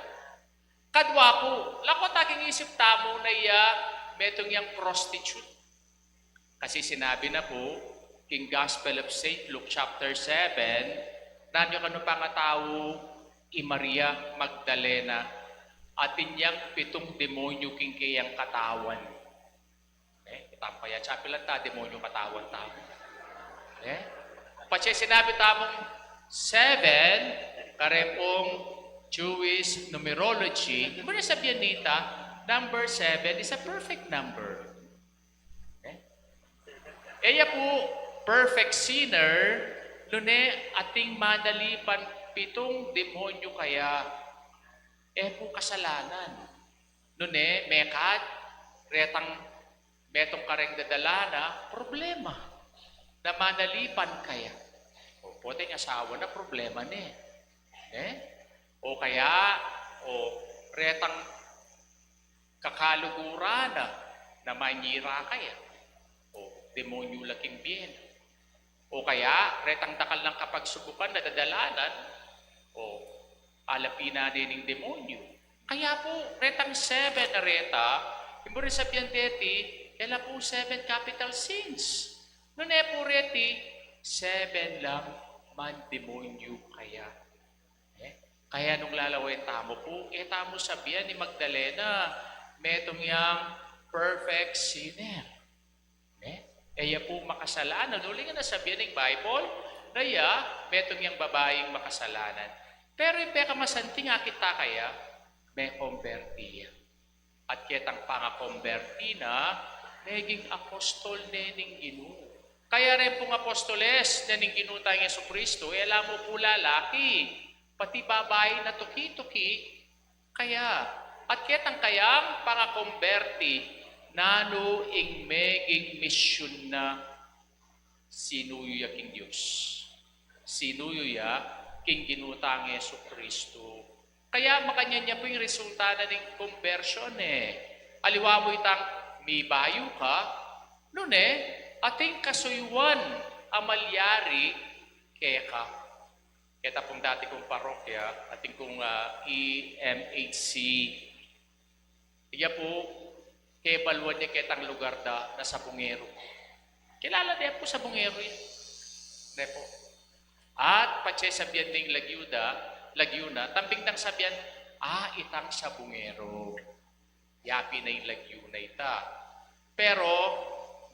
D: Kadwa po, lakota king isip tamo na metong yung prostitute. Kasi sinabi na po, King Gospel of St. Luke chapter 7, nanyo kano pangatao Maria Magdalena atin yang 7 demonyo king kayang katawan. Itampaya chapilan ta demonyo katawan tao. Patsya sinabi tamong 7 karepong Jewish numerology. Iba na sabihan nita, number 7 is a perfect number. Eya po perfect sinner, nune ating manalipan pitong demonyo kaya, po kasalanan. Nune, mekat, metong kareng dadalana, problema. Na manalipan kaya. O, puting asawa na problema ni. O kaya, retang kakalugura na manyira kaya. O, demonyo laking bien. O kaya, retang dakal ng kapagsubukan na dadalanan, o alapina din ng demonyo. Kaya po, retang 7 na reta, yung rin sabihan deti, kaya po 7 capital sins. Noon po reti, 7 lang man demonyo kaya. Kaya nung lalaway tamo po, tamo sabihan ni Magdalena, metong yang perfect sinner. Iya po makasalanan. Uli nga nasabihan ng Bible, raya, metong yang babaeng makasalanan. Pero yung pekamasanti nga kita kaya, may konvertiya. At kitang pangakonverti na, naging apostol nening Ginoo. Kaya rin pong apostoles nening Ginoo tayong Jesucristo, alam mo po lalaki, pati babae na tuki-tuki, kaya, at kitang kayang pangakonverti, nano ing meging misyon na sinuyo king Diyos. Sinuyo king ginutang Jesucristo. Kaya makanya niya po yung resulta na ng conversion Aliwa mo itang may bayo ka, nun ating kasuyuan amalyari kaya ka. Kaya pong dati kong parokya, ating kong EMHC, iya po, kaya baluan niya kitang lugar na sa Bungero. Kilala niya po sa Bungero yun. Po. At patsay sabihan ng Lagyuna, tamping nang sabihan, itang sa Bungero. Yapi na yung Lagyuna ita. Pero,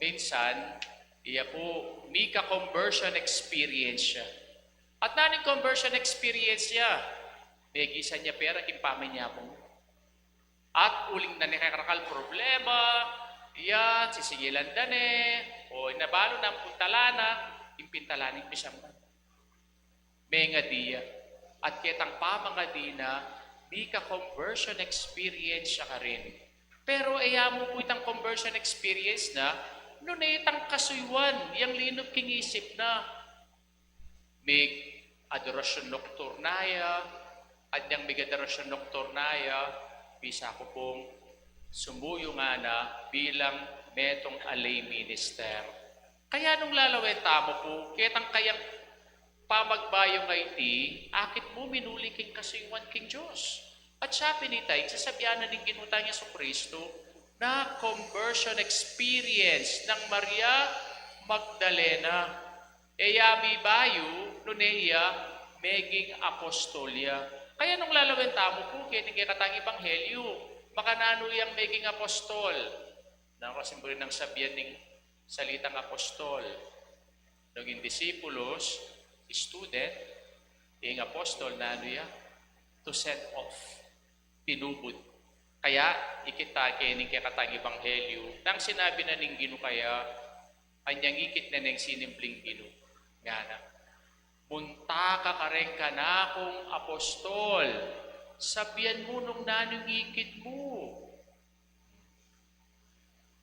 D: minsan, iya po, may ka-conversion experience siya. At naning conversion experience niya, begisan niya pera, kimpamin niya po. At uling na nakakakal problema, yan, sisigilan o nabalo ng puntalana, impintalanin ko siyang may nga diya. At kitang pamanga di na, di ka conversion experience siya ka rin. Pero mo po itang conversion experience na, noon itang kasuywan, yung linop king isip na, may adorasyon nokturnaya, at yung may adorasyon nokturnaya, bisa ko pong sumuyo nga na bilang metong alay minister. Kaya nung lalawin tamo po, kitang kayang pamagbayo nga iti, akit mo minuli king kasuywan king Diyos. At siya pinitay, sasabihan na ng ginutang niya sa Kristo na conversion experience ng Maria Magdalena. Eyami bayo, nuneya, meging apostolya. Kaya nung lalawin tamo po, kaya katang ebanghelyo, makanano yung maging apostol. Nakasimbolo ng sabihan ng salitang apostol. Naging disipulos, student, yung apostol na to send off, pinubod. Kaya, ikita kaya ng katang ebanghelyo, nang sinabi na ng Ginoo kaya, anyang ikit na ng sinimpling Ginoo. Nga na. Munta ka kareng ka na kong apostol. Sabihan mo nung nanong ikit mo.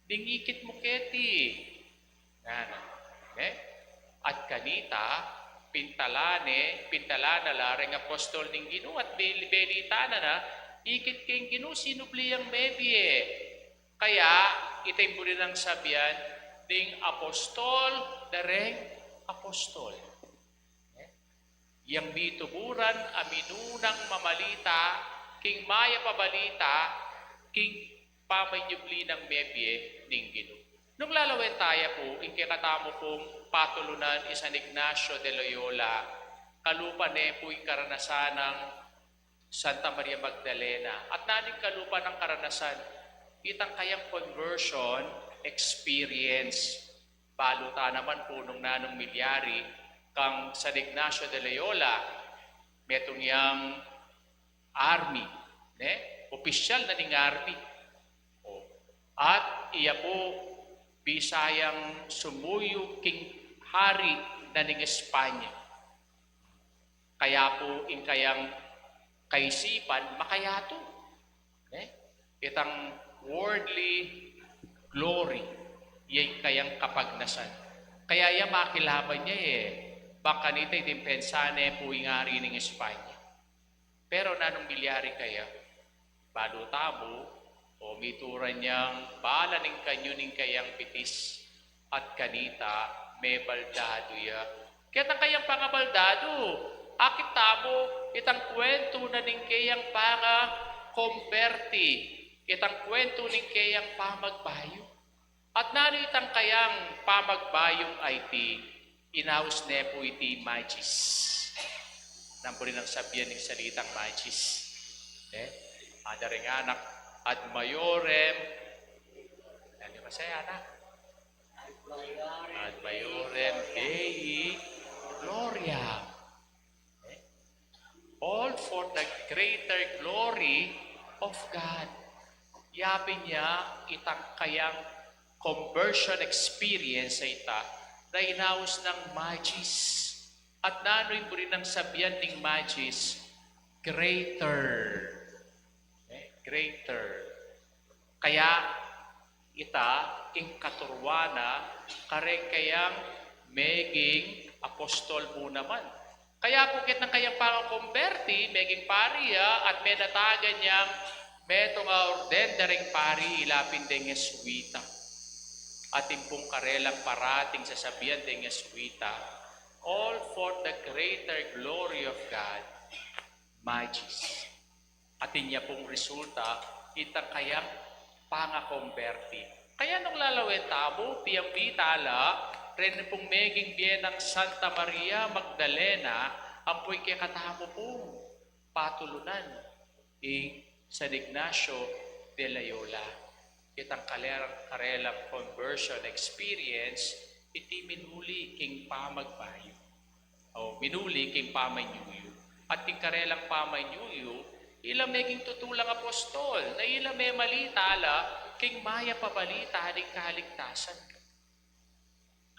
D: Dingikit mo keti. Okay? At kanita, pintalana lareng apostol ng Ginoo at belitana na, ikit kayong Ginoo, sinubli ang mebie. Kaya, itay mo rin ang sabihan, ding apostol, dareng apostol. Yang bituburan aminunang mamalita, king maya pabalita, king pamanyubli ng mebye ning Ginoo. Nung lalawin tayo po, ikikatamo pong patulunan ni San Ignacio de Loyola, kalupa po yung karanasan ng Santa Maria Magdalena. At naning kalupa ng karanasan, itang kayang conversion experience. Baluta naman po nung nanong milyari, kang San Ignacio de Loyola, metong yang army, opisyal na ning army. At iya po, bisayang sumuyo king hari na ning Espanya. Kaya po in kayang kaisipan makayato. Itang worldly glory, yay kayang kapagnasan. Kaya yan makilaban niya Bangkanita itimpensane po ingari ng Espanya. Pero nanong bilyari kaya, balutamo, o mituran niyang bala ng kanyo ng kayang pitis at kanita, may baldado ya. Kaya kayang pangabaldado, akit tamo, itang kwento na ng kayang panga komperti, itang kwento ng kayang pamagbayo. At nano itang kayang pamagbayong IT, inaus ne po iti magis. Nampo rin ang sabihan ng salitang magis. Ada ring anak, ad maiorem, ano ba saya anak? Ad maiorem Dei Gloria. All for the greater glory of God. Yabi niya itang kayang conversion experience sa ita na inaus ng magis. At nanoy mo rin ang sabihan ng magis, greater. Greater. Kaya ita, ing katurwana, kare kayang meging apostol mo naman. Kaya pukit ng kayang pangakomberti, meging pariya, at may natagan niyang meto nga orden daring pari ilapin deng Jesuita. At impong karelang parating sasabihan deng Jesuita, all for the greater glory of God, magis. At niya pong resulta, itang kayang pangakomberti. Kaya nung lalawin tabo, tiyang bitala, rin pong meging biyenang Santa Maria Magdalena, ang po'y kikatamo pong patulunan. San Ignacio de Loyola. Itang karelang conversion experience, iti minuli king pamagbayo. Minuli king pamanyuyo. At king karelang pamanyuyo, ilang meging tutulang apostol, na ilang may malitala, king maya pabalita aling kaligtasan.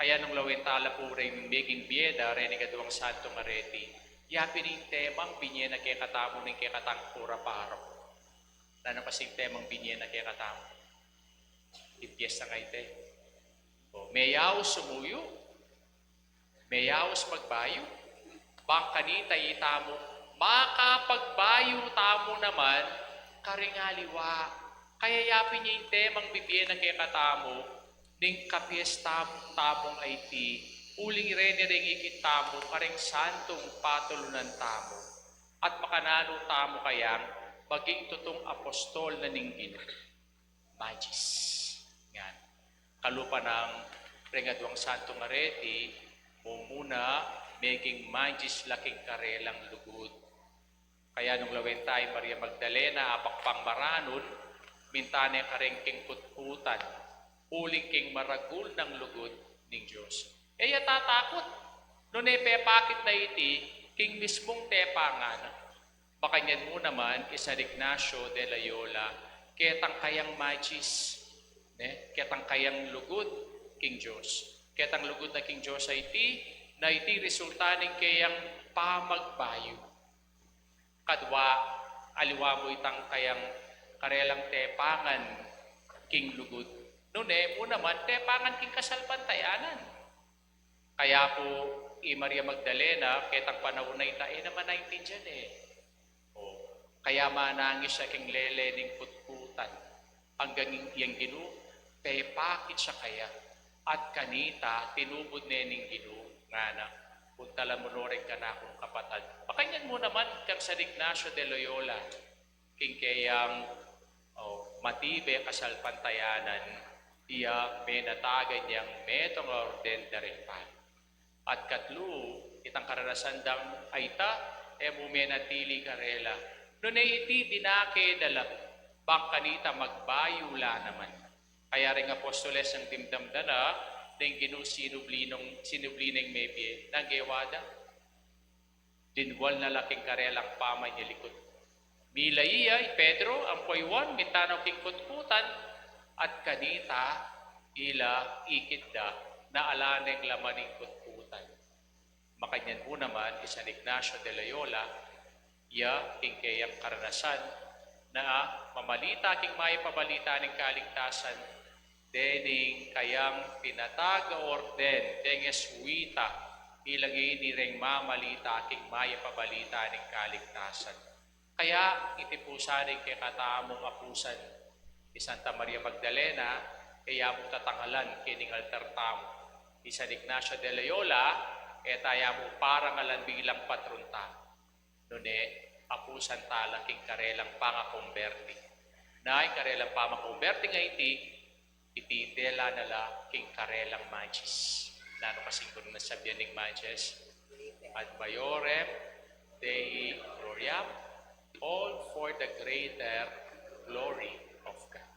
D: Kaya nung lawentala po rin meging bieda, renegatuang Santong Areti, yapin yung temang binyena kaya katamo ng kaya katang pura paro. Lano kasing temang binyena kaya katamo. Ipiyes na ngayon Mayaos sumuyo, mayaos magbayo, bangkanita itamo, makapagbayo tamo naman, karingaliwa. Kaya yapin niya yung temang bibiyena kaya katamo, ning kapies tamong IT, uling ring ikitamo, karing santong patulunan tamo, at makanano tamo kayang, maging tutong apostol na ninggin. Magis. Yan. Kalupa ng Rengaduang Santong Areti, muna, maging magis laking karelang lugod. Kaya nung lawentay Maria Magdalena, apakpang maranod, mintane karengking kutkutan, uling king maragul ng lugod ng Diyos. Tatakot. Noon pepakit na iti, king mismong tepangan. Baka niyan mo naman, San Ignacio de Loyola, ketang kayang magis, ketang kayang lugod king Diyos. Ketang lugod na king Diyos ay na iti resulta ng kayang pamagbayo. Kadwa, aliwa mo itang kayang karelang tepangan king lugod. Noon mo naman, tepangan king kasalpantayanan. Kaya po, Maria Magdalena, ketang panahon na ita, naman 19 dyan Kaya manangis siya king lele ning putputan. Hanggang iyang ginu, pepakit siya kaya. At kanita, tinubod na ning ginu, nga na, puntala mo rin ka na akong kapatad. Pakanyan mo naman kang San Ignacio de Loyola, king kayang matibe kasalpantayanan, iya menatagan niyang metong orden na rin pa. At katlo, itang karanasan dang aita, menatili karela. Noon iti dinake dala, bangkanita magbayula naman. Kaya rin apostoles ang timdamdana, ng ginu sinublineng mebye, ng gewada. Dinwal na laking karelang pamay niya likod. Mila iya, Pedro, ang poywan, mitanaw king kutkutan, at kanita, ila ikitda, na alaneng lamaning kutkutan. Makanyan po naman, San Ignacio de Loyola, iya kingkayang karanasan na mamalita king may pabalita ng kaligtasan, dening kayang pinataga orden, denges wita, ilagay ni ring mamalita king may pabalita ng kaligtasan. Kaya iti po saring kay katamong apusan ni Santa Maria Magdalena, kaya mo tatangalan kining altar tamo. Ni San Ignacio de Loyola, etaya mo parangalan bilang patronta. Nune, apusan tala king karelang pangakumberti. Na yung karelang pangakumberti nga iti dela nala king karelang magis. Nano kasing kung nasabihan ng magis, ad maiorem Dei gloriam, all for the greater glory of God.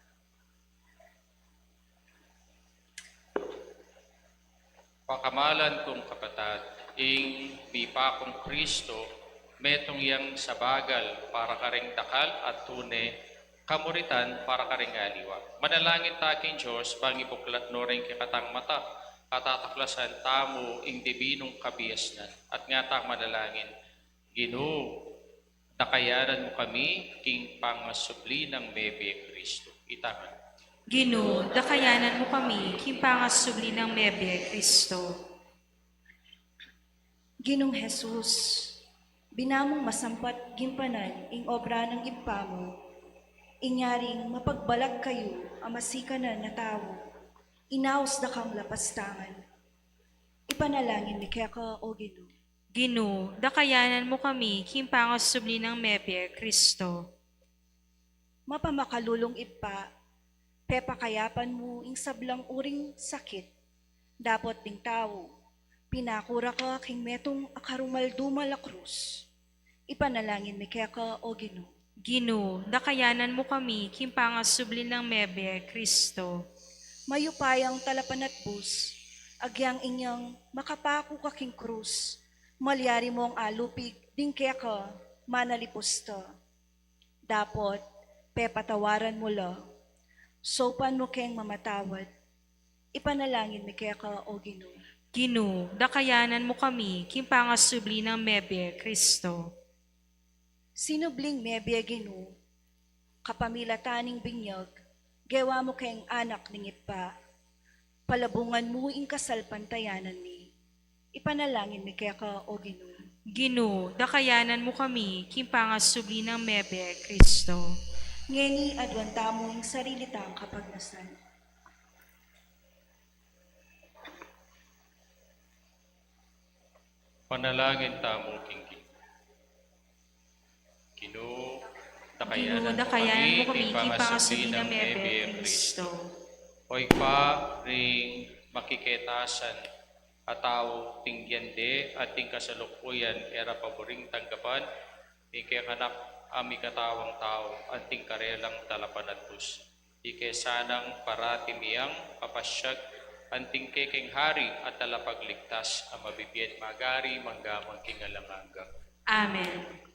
D: Pakamalan kong kapatad, ing bipa kong Kristo, metong yang sabagal para karing dakal at tune, kamuritan para karing aliwa. Manalangin taking Diyos, pangipuklat no rin kikatang mata, katataklasan tamo ing dibinong kabiyasnan. At nga tak manalangin, Ginoo, nakayaran mo kami, king pangasubli ng Bebe Kristo. Itaman.
C: Ginoo, dakayanan mo kami, kimpangasubli ng Mebe Kristo.
H: Ginong Jesus, binamong masampat gimpanan ing obra ng impamo, inyaring mapagbalag kayo ang masikanan na tao, inaos da kang lapastangan. Ipanalangin ni kaya ka, O Ginoo.
C: Ginoo, dakayanan mo kami, kimpangasubli ng Mebe Kristo.
H: Mapamakalulong ipa, pepakayapan mo ing sablang uring sakit, dapot ding tao, pinakura ka king metong akarumaldumal a krus. Ipanalangin mi kaya ka, O Ginoo.
C: Ginoo, dakayanan mo kami, kimpangasubli ng Mebe Kristo.
H: Mayupayang talapan at bus, agyang inyang makapako ka king krus, malyari mo ang alupig, ding kaya ka, manalipusta. Dapot, pepatawaran mo la, sopan mo keng mamatawad, ipanalangin mi kaya ka, O Ginoo.
C: Ginoo, dakayanan mo kami, kimpangasubli ng Mebe Kristo.
H: Sinubling mebye Ginoo, kapamilataning binyag, gewa mo keng anak ning ipa, palabungan mo ing kasalpantayanan mi, ipanalangin mi kaya ka, O Ginoo.
C: Ginoo, dakayanan mo kami, kimpangasubli ng Mebe Kristo.
H: Ngeni adwanta mo ing sarili tang kapagnasan.
D: Panalangin tamo king Ginoo,
C: Ginoo, dakayanan mo kami, kimpangasubli ng Mebe Kristo.
D: Hoy pa ring makiketasan at tao tingyande at ting kasalukuyan era paboring tanggapan ike kanak ami katawang tao at ting karelang talapan at bus. Ike sanang paratimiyang kapasyag anting kekeng hari at talapagligtas ang mabibiyat magari manggamang kingalanganga.
C: Amen.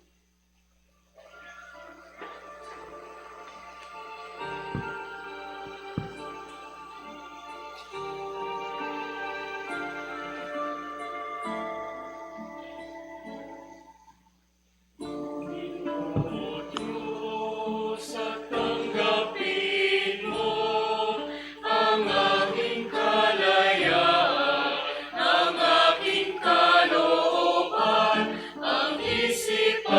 E: Ang isipan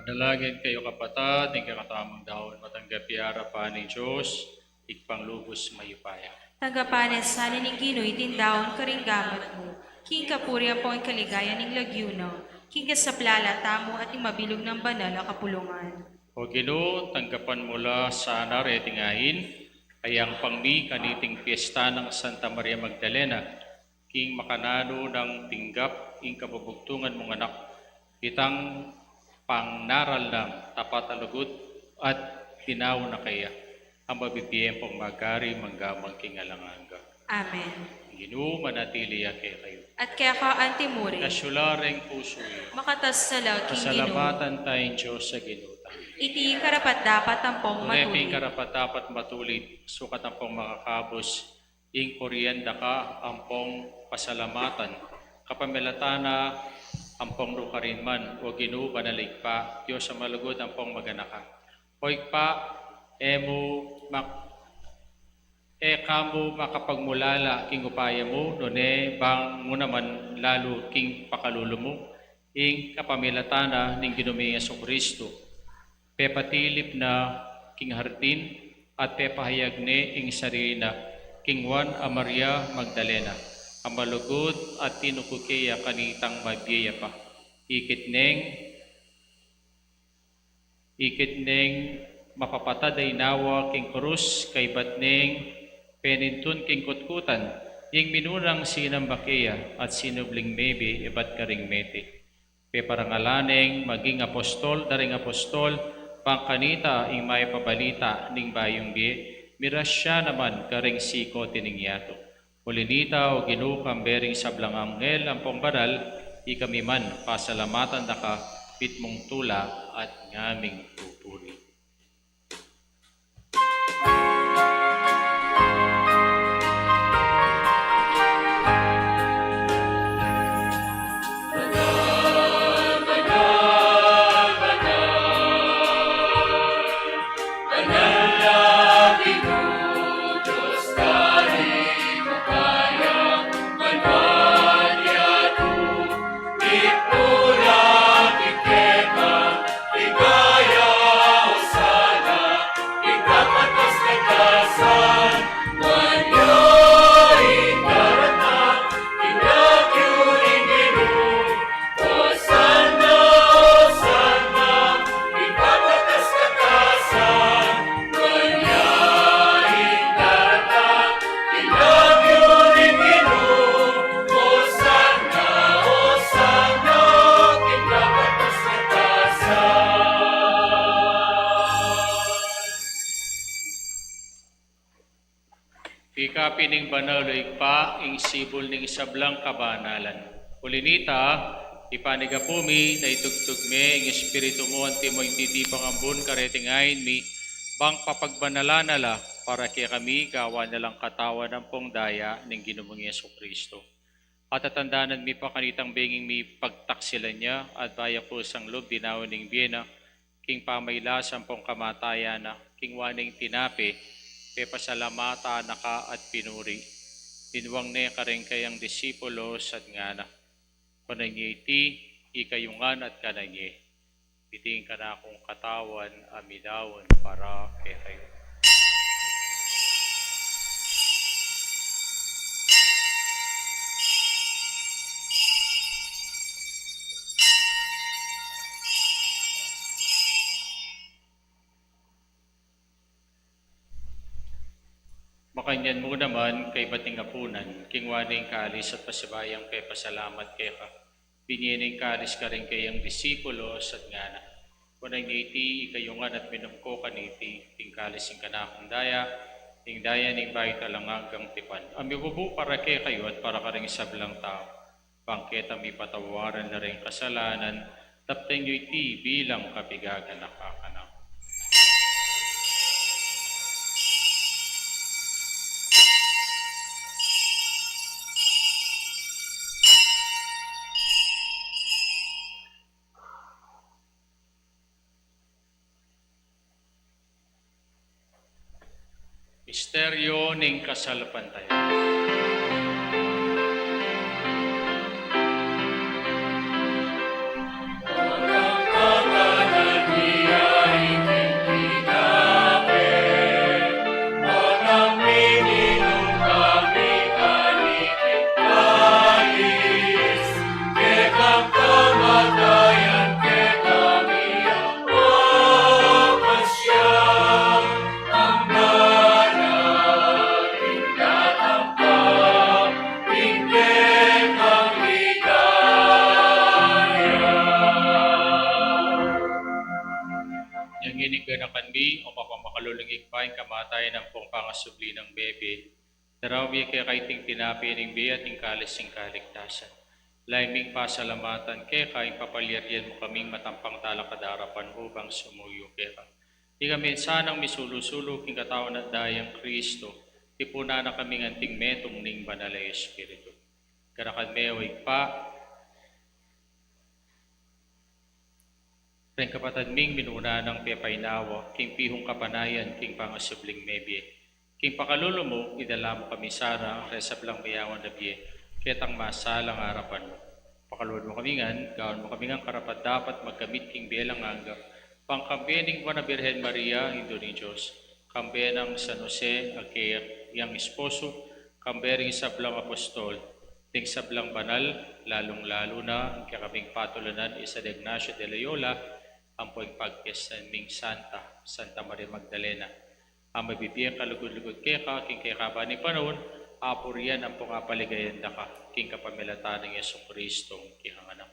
D: Manalangin kayo kapatid, ng kakatamang daon, matanggapi harapan ni Diyos, ikpanglubos mayupaya.
C: Tagapanes sa ni Ginoy tindaon karinggamot mo. King kapuriya po ang kaligayan ng lagyuno. King kasaplala tamo at mabilog ng banal na kapulungan.
D: O Ginoo, tanggapan mula sa naretingahin, ay ang pangmi kaniting piyesta ng Santa Maria Magdalena, king makanano ng tinggap, ing kabubugtungan mong anak, itang pangnaral ng tapat alugod at tinaw na kaya, ang mabibiyem pong magari manggamang kingalanganga.
C: Amen.
D: Ginoo, manatili kay kayo.
C: At kaya ka antimuri,
D: Kasyulareng puso iyo,
C: makatas sa law, King Ginoo.
D: kasalamatan tayong Diyos sa ginuta.
C: Iti karapat dapat ang pong
D: Tuneping
C: matuli.
D: karapat dapat matulit, sukat ang pong makakabos, ing kuryenda ka, ang pong pasalamatan, kapamilatana, ang pong rukarin man, o Ginoo banalig pa, Diyos sa malugod ang pong maganaka. Hoy pa, kamo makapagmulala, king upaya mo, nune bang mo naman lalo king pakalulo mo, ing kapamilatana ning Ginoong Kristo. Pepatilip na king hardin at pepahayag ne ing sarina king Juan a Maria Magdalena ang malugod at tinukukeya kanitang mabiyaya pa ikit neng mapapataday nawa king krus kay batneng penintun king kutkutan ing minurang sinambakeya at sinubling maybe ibat karing mete peparangalaneng maging apostol daring apostol pangkanita ing may pabalita ning bayong di, mirasya naman karing siko tiningyato. Ulinita o Ginoo kambering sablang anghel ang pongbaral, ikami man pasalamatan da ka, pitmong tula at ngaming pupuri. tinapi ning banal pa, ing sibol ning sablang kabanalan. Ulinita, ipanigapumi, na itugtog me, ing espiritu mo, anti mo intitipang ambun, karetingayin mi, bang papagbanala para kaya kami, kawan na lang katawan ng pong daya, ng ginumong Yesu Kristo. At tatandaanan mi pa kanitang benging mi pagtaksilan niya, at baya po sang loob, dinawan ning biyena, king pamaylasan pong kamatayan na, king waning tinapi, pasalamata na ka at pinuri. Dinwang ne ka rin kayang disipulos at nga na. Kunanyi iti, ikayungan at kananyi. Biting ka na akong katawan, amidawan para kay kayo. Makanyan mo naman kay bating apunan, kingwaning kalis at pasibayang kay pasalamat kay ka. Binyening kalis ka rin kayang disipulos at ngana. Kunang iti, ikayungan at minumko kaniti, ting kalising ka na akong daya, ting daya ning bayi talang hanggang tipan. Amibubu para kay kayo at para ka rin sablang tao. Bangketa mi patawaran na rin kasalanan, tapteng nyo iti bilang kapigagan na kakanaw. Misteryo ning kasalpantayan. Yang iniganakan mi, o mapamakalulungig pa yung kamatay ng pong pangasubli ng bebe. Darawi kaya kaiting tinapi ng be at yung kalis yung kaligtasan. Laiming pasalamatan kaya kaing papalyaryan mo kaming matampang talakadarapan upang sumuyo kaya ka. Di kami sanang misulusulok yung katawan at dayang Kristo. Tipuna na kaming anting metong ning banalay Espiritu. Karakan meway pa, ring kapatid ming minuna ng pepainawa, king pihong kapanayan, king pangasubling mebye. King pakalulo mo, idala mo kami sana, resablang bayawan na biye, ketang masalang harapan mo. Pakaluan mo kami ngan, gawin mo kami ngang karapat dapat magkamit king belang angga, pangkambening mo na Birhen Maria, Indo ni Diyos, kambenang San Jose, agkaya yang esposo, kambering sablang apostol, ting sablang banal, lalong-lalo na, ang kaming patulanan, isa de Ignacio de Loyola, ang po'y pagkestan ming Santa Maria Magdalena. Ang mabibiyang kalugod-lugod kay ka, king kay kaba ni Panon, apurian ang pong apaligayan da ka, king kapamilatan ng Yesu Kristo, kihanganang.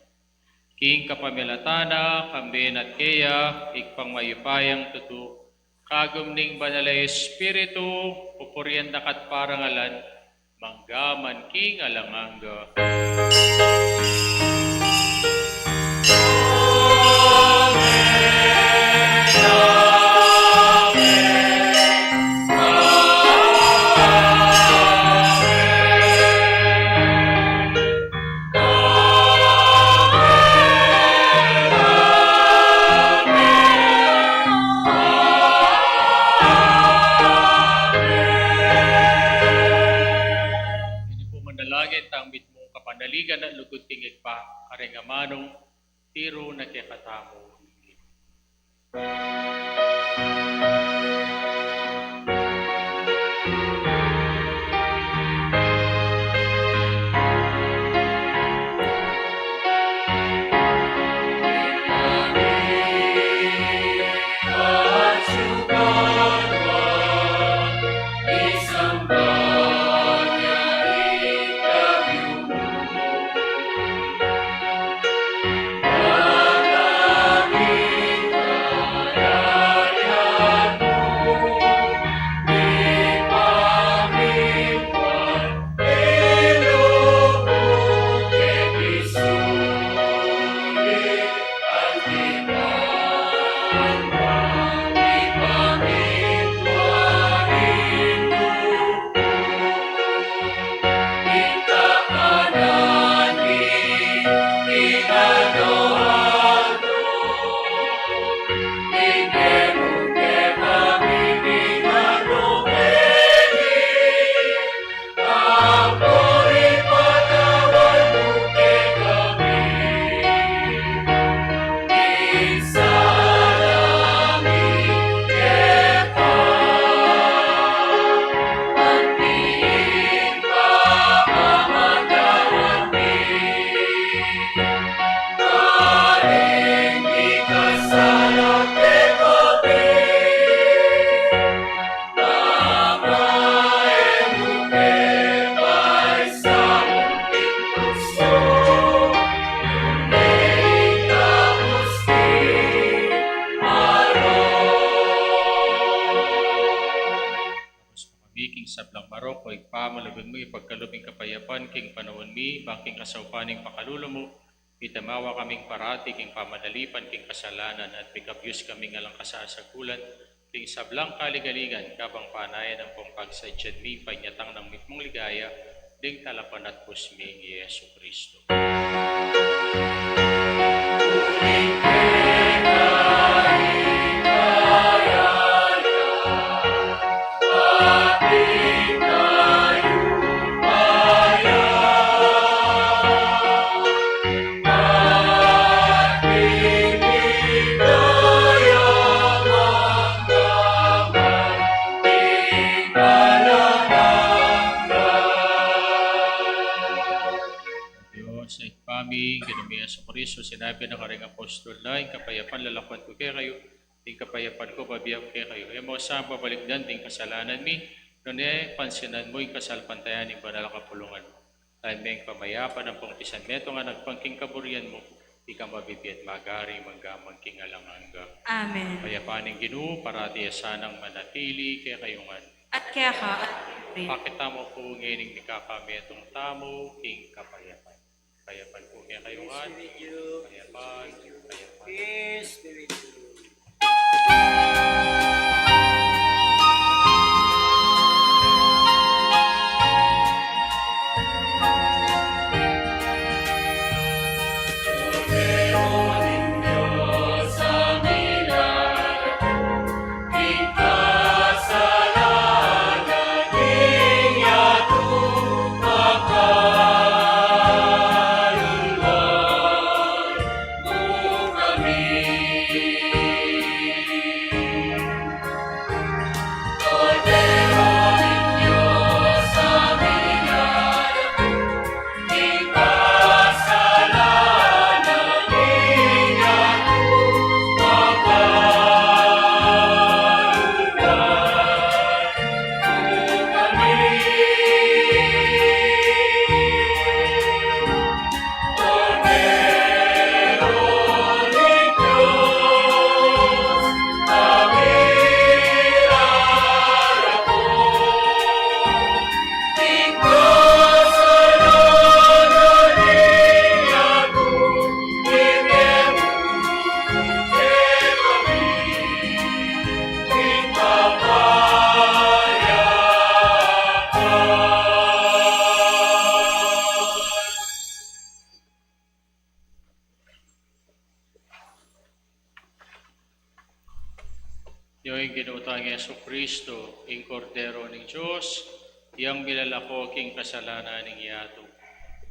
D: King kapamilatana, kambin at kaya, ikpang mayupayang tutu, kagum ning banalay Espiritu, pupurian dakat parangalan, manggaman king alanganga. Kapanaligan at lugod tingig pa, karengamanong tiro na kekatamo. panibod mo, ipagkalubing kapayapan, king panahon mi, bangking kasawpaning pakalulo mo, itamawa kaming parati, king pamadalipan, king kasalanan, at bikabyos kaming alang kasasagulan, king sablang kaligaligan, kabang panayan ang pangpagsadyad mi, panyatang ng mitmong ligaya, ding talapan at pusming Yesu Kristo. Diyos ay pami, ginamihan sa Kristo, sinabi ng karing apostol na, yung kapayapan lalakwan ko kaya kayo, yung kapayapan ko babiyag kaya kayo. E mo sa babaligdan, yung kasalanan mi, noon pansinan mo yung kasalpantayan ng banal kapulungan mo. Dahil may pamayapan ng pungtisan meto nga nagpangking kaburian mo, ikaw mabibiyat magari, manggamang king alanganga.
C: Amen.
D: Payapaning Ginoo, parati asanang manatili kaya kayungan.
C: At kaya ka, at rin.
D: Pakita mo po ngayon ni kakami itong tamo, king kapayapan. Kayapan po kaya kayungan. Kayapan, kayapan. Yung ginutang Yesu Kristo, ing kordero ng Diyos, iyang milalako king kasalanan ng yato,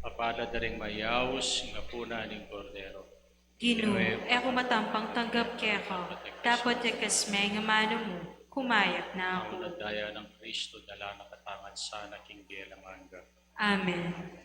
D: papalad na ring mayaws, nga puna ng kordero.
C: Ginoo, ako matampang tanggap kaya ka. Dapat yakasmay nga mano mo, kumayat na
D: Ang
C: ako.
D: nadaya ng Kristo, dala nakatangan sana king gelamanga.
C: Amen.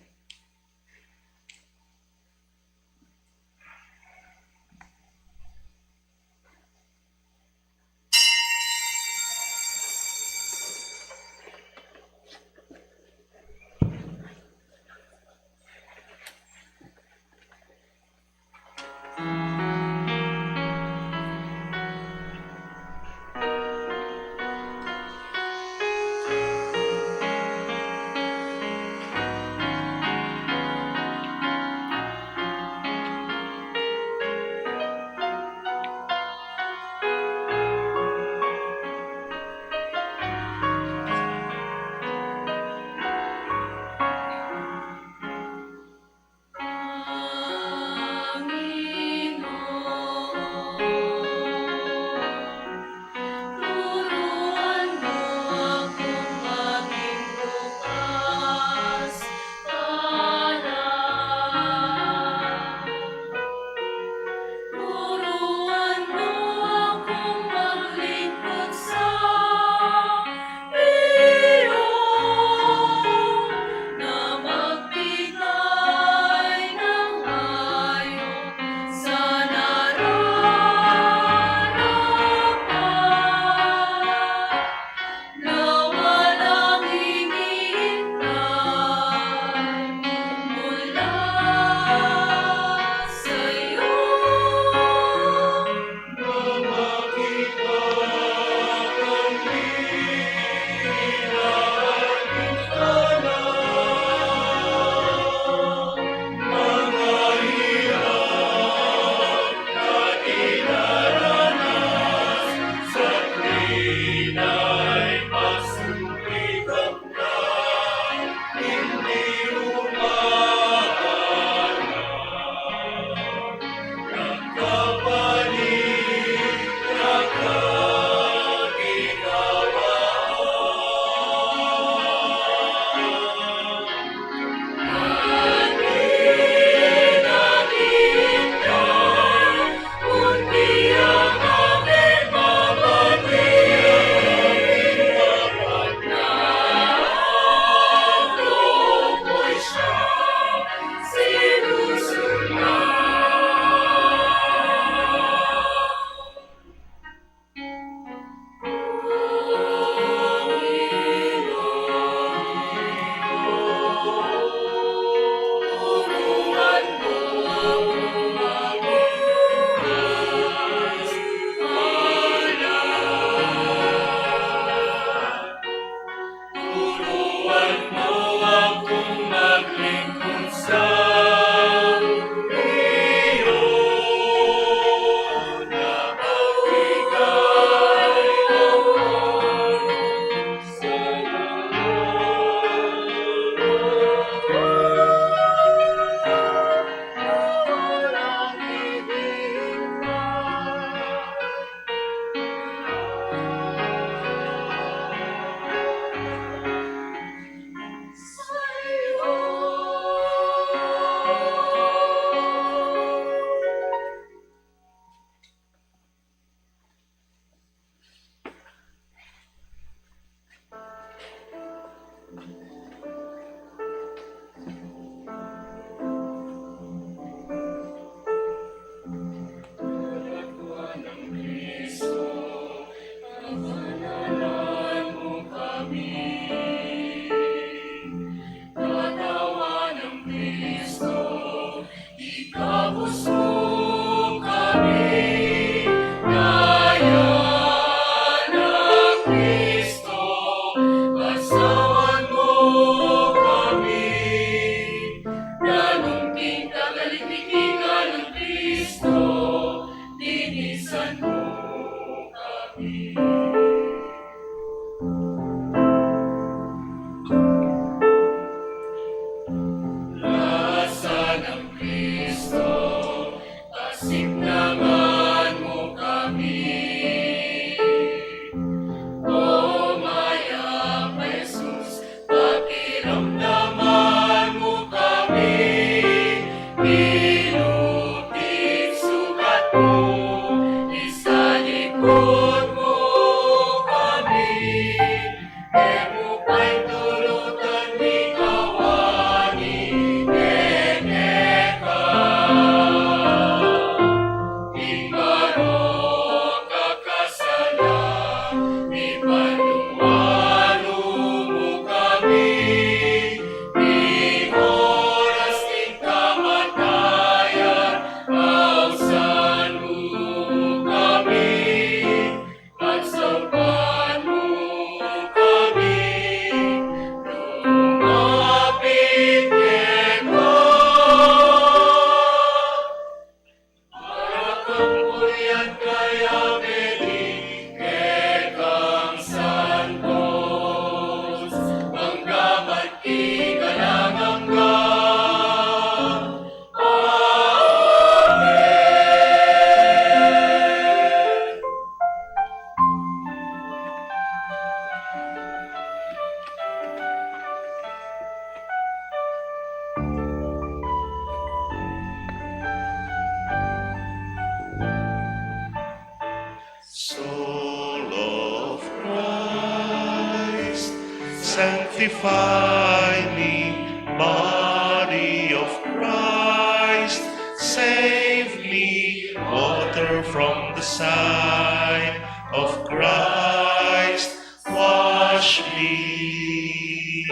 I: Soul of Christ, sanctify me. Body of Christ, save me. Water from the side of Christ, wash me.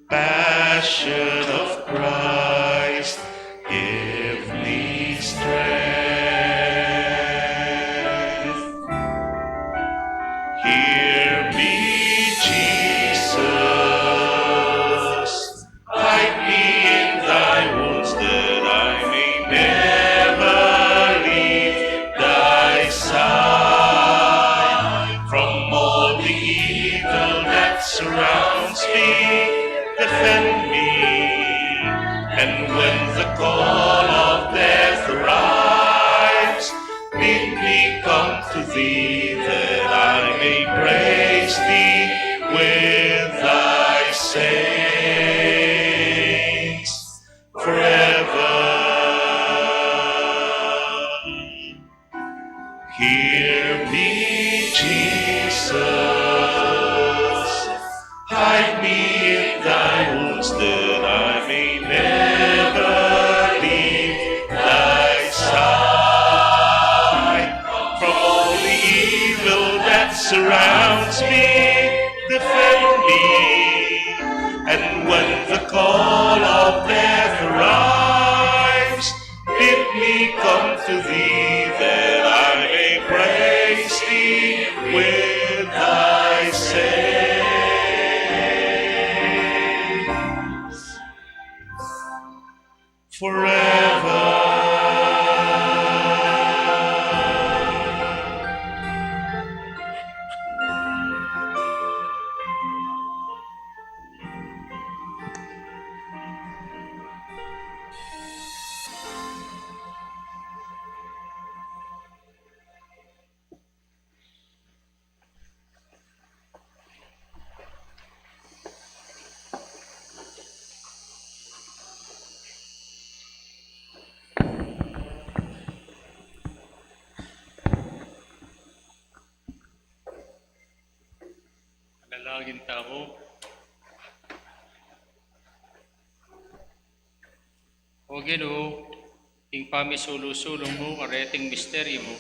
I: Passion of Christ, give me strength. Hear me, Jesus. Hide me in thy wounds that I may never leave thy side. From all the evil that surrounds me, defend me. And when the call of death arrives, bid me come to thee, that I may praise thee with thy saints forever. Hear me, Jesus. Hide me in thy wounds that I may never leave thy side. From all the evil that surrounds me, defend me. And when the call of death arrives, bid me come to thee, that I may praise thee with thy saints forever.
D: Manalangin tayo. O Ginoo, ing pamisulusulong mo, areting misteryo mo.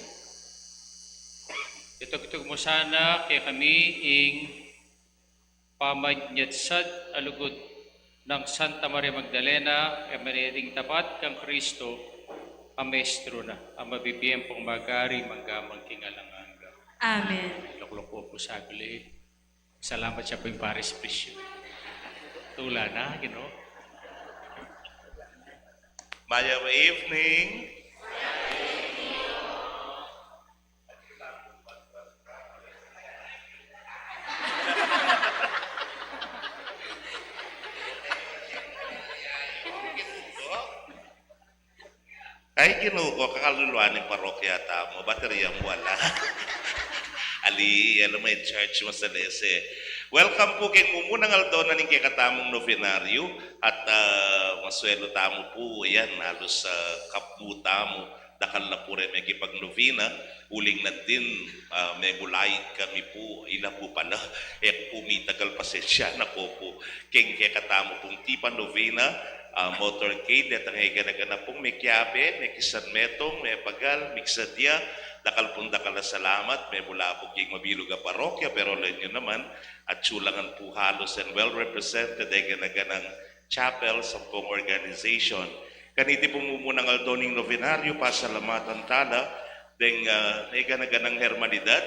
D: Itugtog mo sana kay kami ing pamagnatsad alugod ng Santa Maria Magdalena, kay maniting tapat kang Kristo, ang maestro na, ang mabibiyang pong magari, manggamang kingalanganga.
C: Amen.
D: Loklok po sa agli. Salamat siya po yung Paris Bishop. Tula na,
I: Mayang evening. Ay, Ginoo, kakaluluwa ng parokya tamo, baterya mo wala. Ali, alam mo yung church mo sa lese. Welcome po kay mumunang aldona ng kikatamong novenaryo at maswelo tamo po, yan, halos sa kaputa mo, dakal na po rin may kipag novena, uling na din, may gulayit kami po, ila po pala, pumitagal pasensya na po, king kikatamo pong tipa novena, motorcade, at ang higanaganap pong may kiabe, may kisanmetong, may pagal, may kisadya, dakal pong dakal na salamat, may mula po king mabilog ang parokya, pero lang yun naman, at sulangan po halos and well represented, ay ganaganang chapel sa pong organization. Kaniti po mumunang aldoning novenaryo, pasalamatan tala, deng ay ganaganang hermanidad,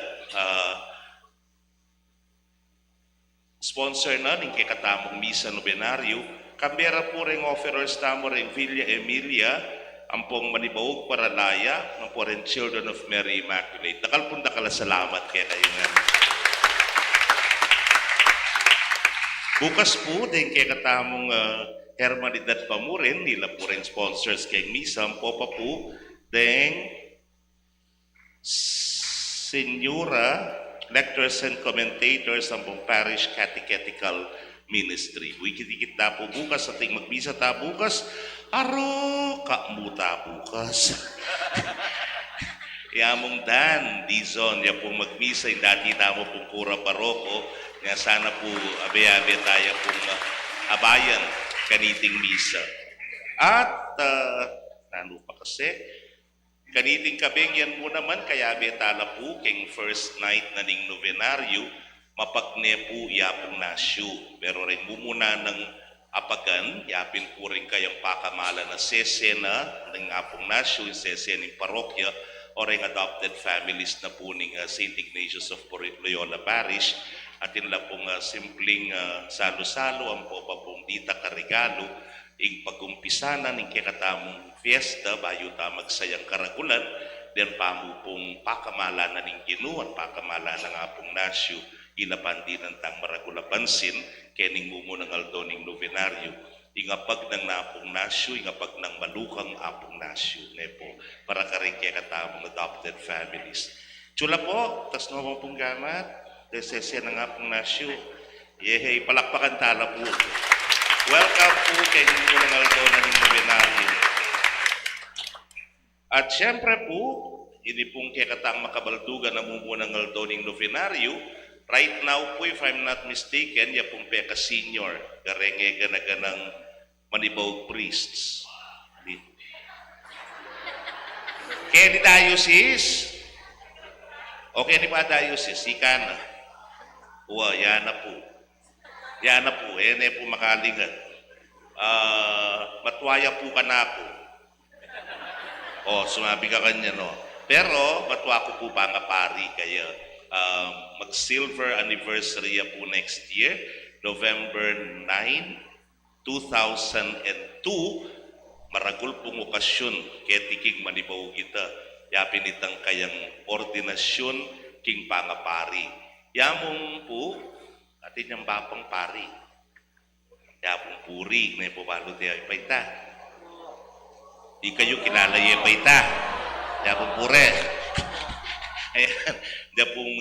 I: sponsor na ng kikatamong misa novenaryo, kambera po rin offerers tamo rin Villa Emilia, ang pong Manibaog Paralaya, ang po rin Children of Mary Immaculate. Dakal pong dakala salamat kaya kayo nga. Bukas po, din kaya katamong hermanidad pa mo rin, nila po rin sponsors kay misa, ang po pa po, din Senyora, lectors and commentators ang pong Parish Catechetical Ministry. Wikit-ikit ta po bukas, ating magbisa ta bukas, aro, kamuta bukas. Yamong Dan, Dizon, ya pong magmisa, yung dati tamo pong kura paroko, nga sana po abe-abe tayo pong abayan kaniting misa. At, ano pa kasi, kaniting kabing yan mo naman, kaya betala po, king first night na ning novenaryo, mapagne po yapong nasyo. Pero rin mumuna ng apagan, yapin po rin kayang pakamala na sesena ng apong nasyo, yung sesena ng parokya, o rin adopted families na po ng St. Ignatius of Loyola Parish, at yun lang pong simpleng salo-salo, ang po pa pong dita karigalo, ing pagkumpisana ng kikatamong fiesta, bayo ta magsayang karagulan, then pamo pong pakamala na ng Ginoo, pakamala ng apong nasyo, ilapan din ng tang maragula pansin, kening mumo ng aldoning novenaryo, ingapag ng napong nasyo, ingapag ng malukang apong nasyo, nepo, para ka rin kaya katamong adopted families. Chula po, tas naman pong gamat, desesya ng apong nasyo, yehey, palakpakan tala po. Welcome po kay mumo ng aldoning novenaryo. At syempre po, ini pong kaya katang makabaldugan na mumo ng aldoning novenaryo. Right now po, if I'm not mistaken, ya pong Peka Senior, garenge ganaganang Manibaog priests. Kaya ni diocese? Okay ni ba diocese? Ika na. Uwa, yan na po. Yan na po. Yan na po makalingan. Matwaya po ka na ako. Sumabi ka kanya, no? Pero, matwa ko po ba nga pari kaya mag-silver anniversary po next year, November 9, 2002, maragul pong okasyon kaya tiking Manibaog kita, yapin itang kayang ordinasyon king pangapari. Yamong po, atin yung bapang pari. Yapong puri, na ipabalo tayo ipayta. Di kayo kilala yung ipayta. Yapong pure. Ayan, diya pong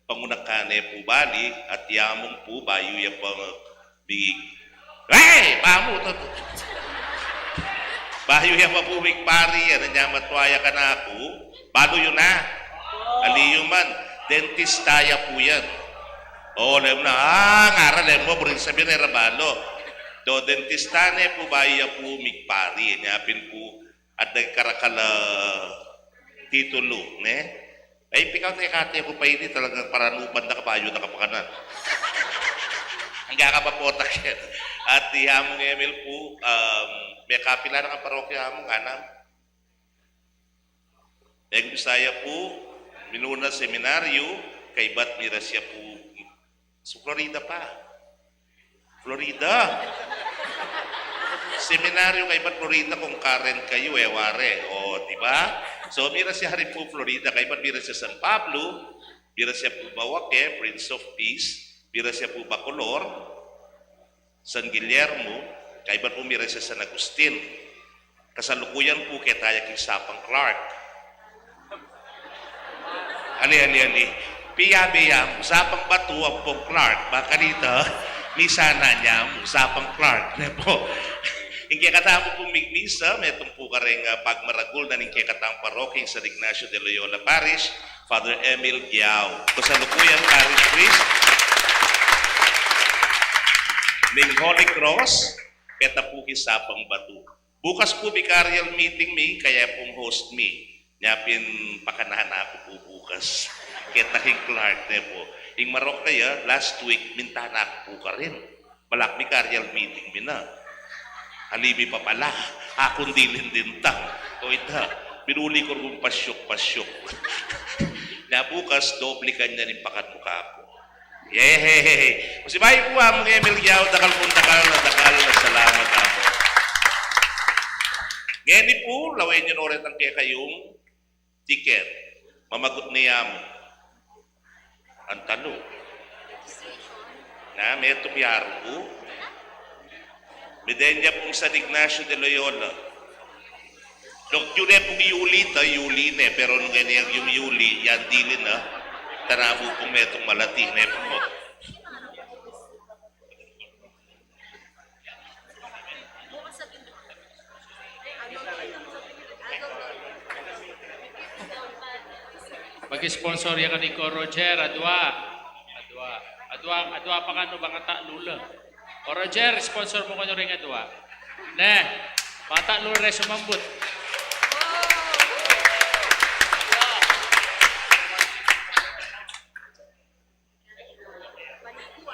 I: pangunakane po bali at yamong po bayo ya pang big. Hey! Pamo! Bayo ya pa po big pari yan, niya matwaya ka na ako. Balo yun na. Aliyo man. Dentistaya po yan. Lem na. Ngaral, lem mo. Burin sabihin na rabalo. Do dentistane po bayo ya po big pari. Nyapin po at nagkarakala titulo, ne? Ay, pikaw tayo kate ko pa ini talagang paranuban na kapayo na kapakanan. Hanggang kapapotak yan. At di hamong Emil po, may kapila na ang parokya hamong anam. Meg Bisaya po, Minuna Seminaryo, kay Bat Mirasya po. Sa Florida pa. Florida. Seminaryo kay Bat Florida kung Karen kayo, ware. O, di ba? So, Mirasya rin po Florida, kay Bat Mirasya San Pablo, Mirasya po Bawake, Prince of Peace, Mirasya po Bacolor, San Guillermo, kay Bat po Mirasya San Agustin. Kasalukuyan po kay Taya kay Sapang Clark. Ali. Piya-biya, usapang batu ang pong Clark. Baka dito, misana niya, usapang Clark. Na po. Ingkaya katamo pong migmisa, metong po ka rin pagmaragul na ingkaya katang paroking San Ignacio de Loyola Parish, Father Emil Giao. Kasalukuyan Parish Priest, Ming Holy Cross, keta po kisapang batu. Bukas po vicarial meeting mi, kaya pong host mi. Nyapin pakanahan ako po bukas. Ketahing Clark na po. Ing Marok kaya, last week, mintahan ako po ka rin. Malak vicarial meeting mi na. Halibi pa pala, akong dilin din tang. O ita, binuli ko kung pasyok. Na bukas, doble kanya rin pakat mukha ko. Yehey! Kasi bahay po among Emil Giao, dakal na salamat ako. Ngayon po, lawin nyo ulit ang kaya kayong tiket. Mamagot niya mo. Ang tanong. Na, may tumiyaro po. Medenya pong San Ignacio de Loyola. Dok, yun pong Yuli na, pero nung ganyan yung Yuli, yan dilin na. Tanabu pong metong malati na po.
D: Mag-sponsor yan ka ni Ko Roger, adwa pa ka no bang ata lula. O Roger, sponsor mo ko nyo rin adwa. Ne, bata lula rin sumambut.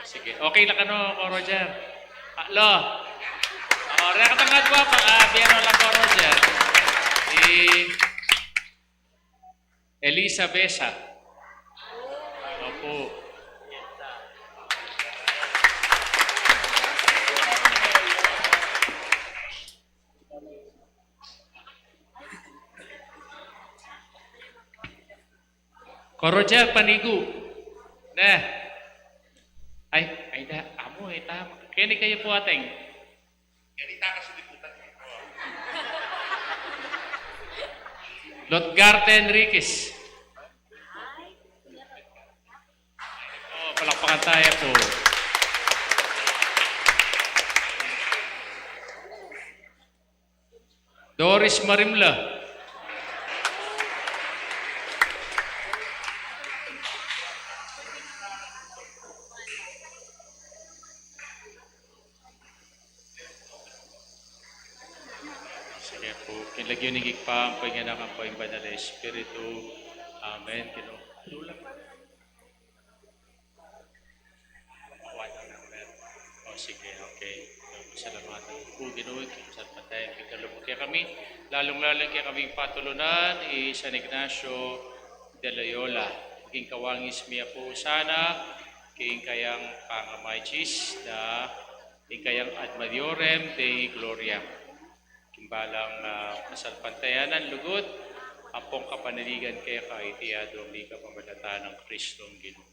D: Sige, okay na ka no, Ko Roger. Lo, rin ka tang adwa pa, biyano lang Ko Roger. Elisa Besa. Opo. Ko Roger Panigu. Nah. Ay da, amo tama. Kini kayo po ating.
I: Kaya kasi liputan.
D: Lotgarte Enriquez. Oh, palakpakan tayo po. Doris Marimla. Sige po, kinlagyo ni Gigpang, pagyanak ang poing banal na Espiritu. Amen. Kinulang. O sige, okay. Salamatan po, Ginoo, kinusap patay, kikalubog kaya kami, lalong-lalong kaya kaming patulunan, San Ignacio de Loyola. Maging kawangis miya po sana, king kayang pangamay-chis na kayang ad madiorem Dei Gloria. Kimbalang kasalpantayanan, lugod, apong kapanaligan kaya kaitiyado ang di kapamalata ng Kristong Ginoo.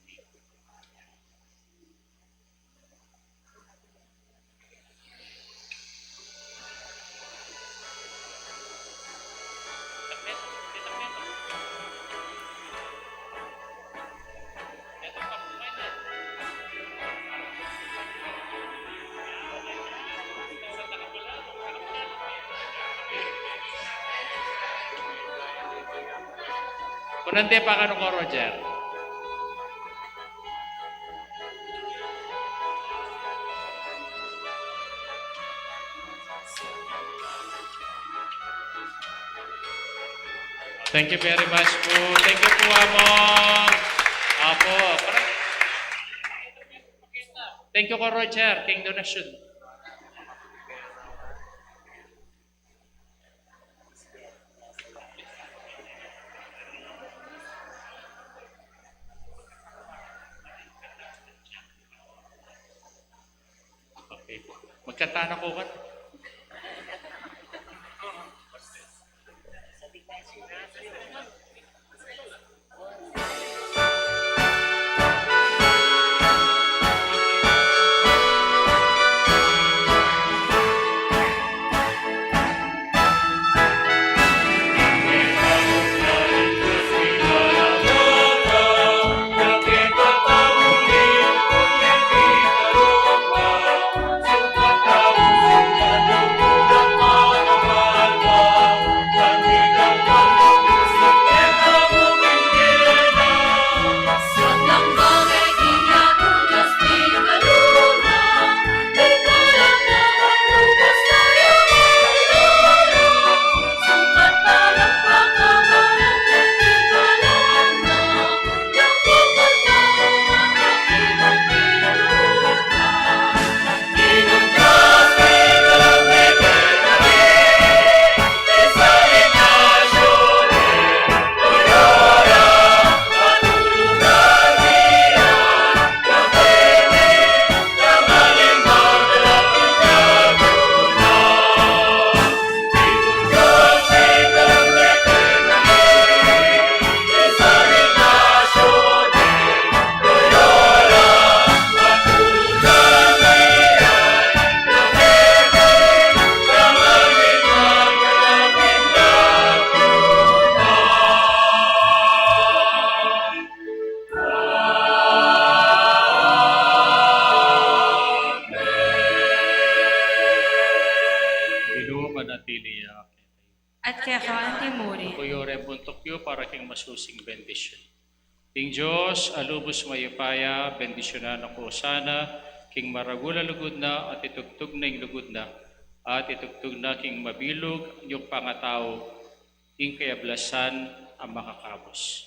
D: Kunante pa ka ko, Roger. Thank you very much po. Thank you po, Amo. Apo. Thank you ko, Roger. King donation. kanta na ko kan.
C: At kaya ka ang timuri.
D: Kuyo rebuntok yo para king masusing bendisyon. King Diyos, alubos mayupaya, bendisyonan ako sana, king maragula lugod na at itugtog na yung lugod na, at itugtog na king mabilog yung pangatao, king kayablasan ang makakabos.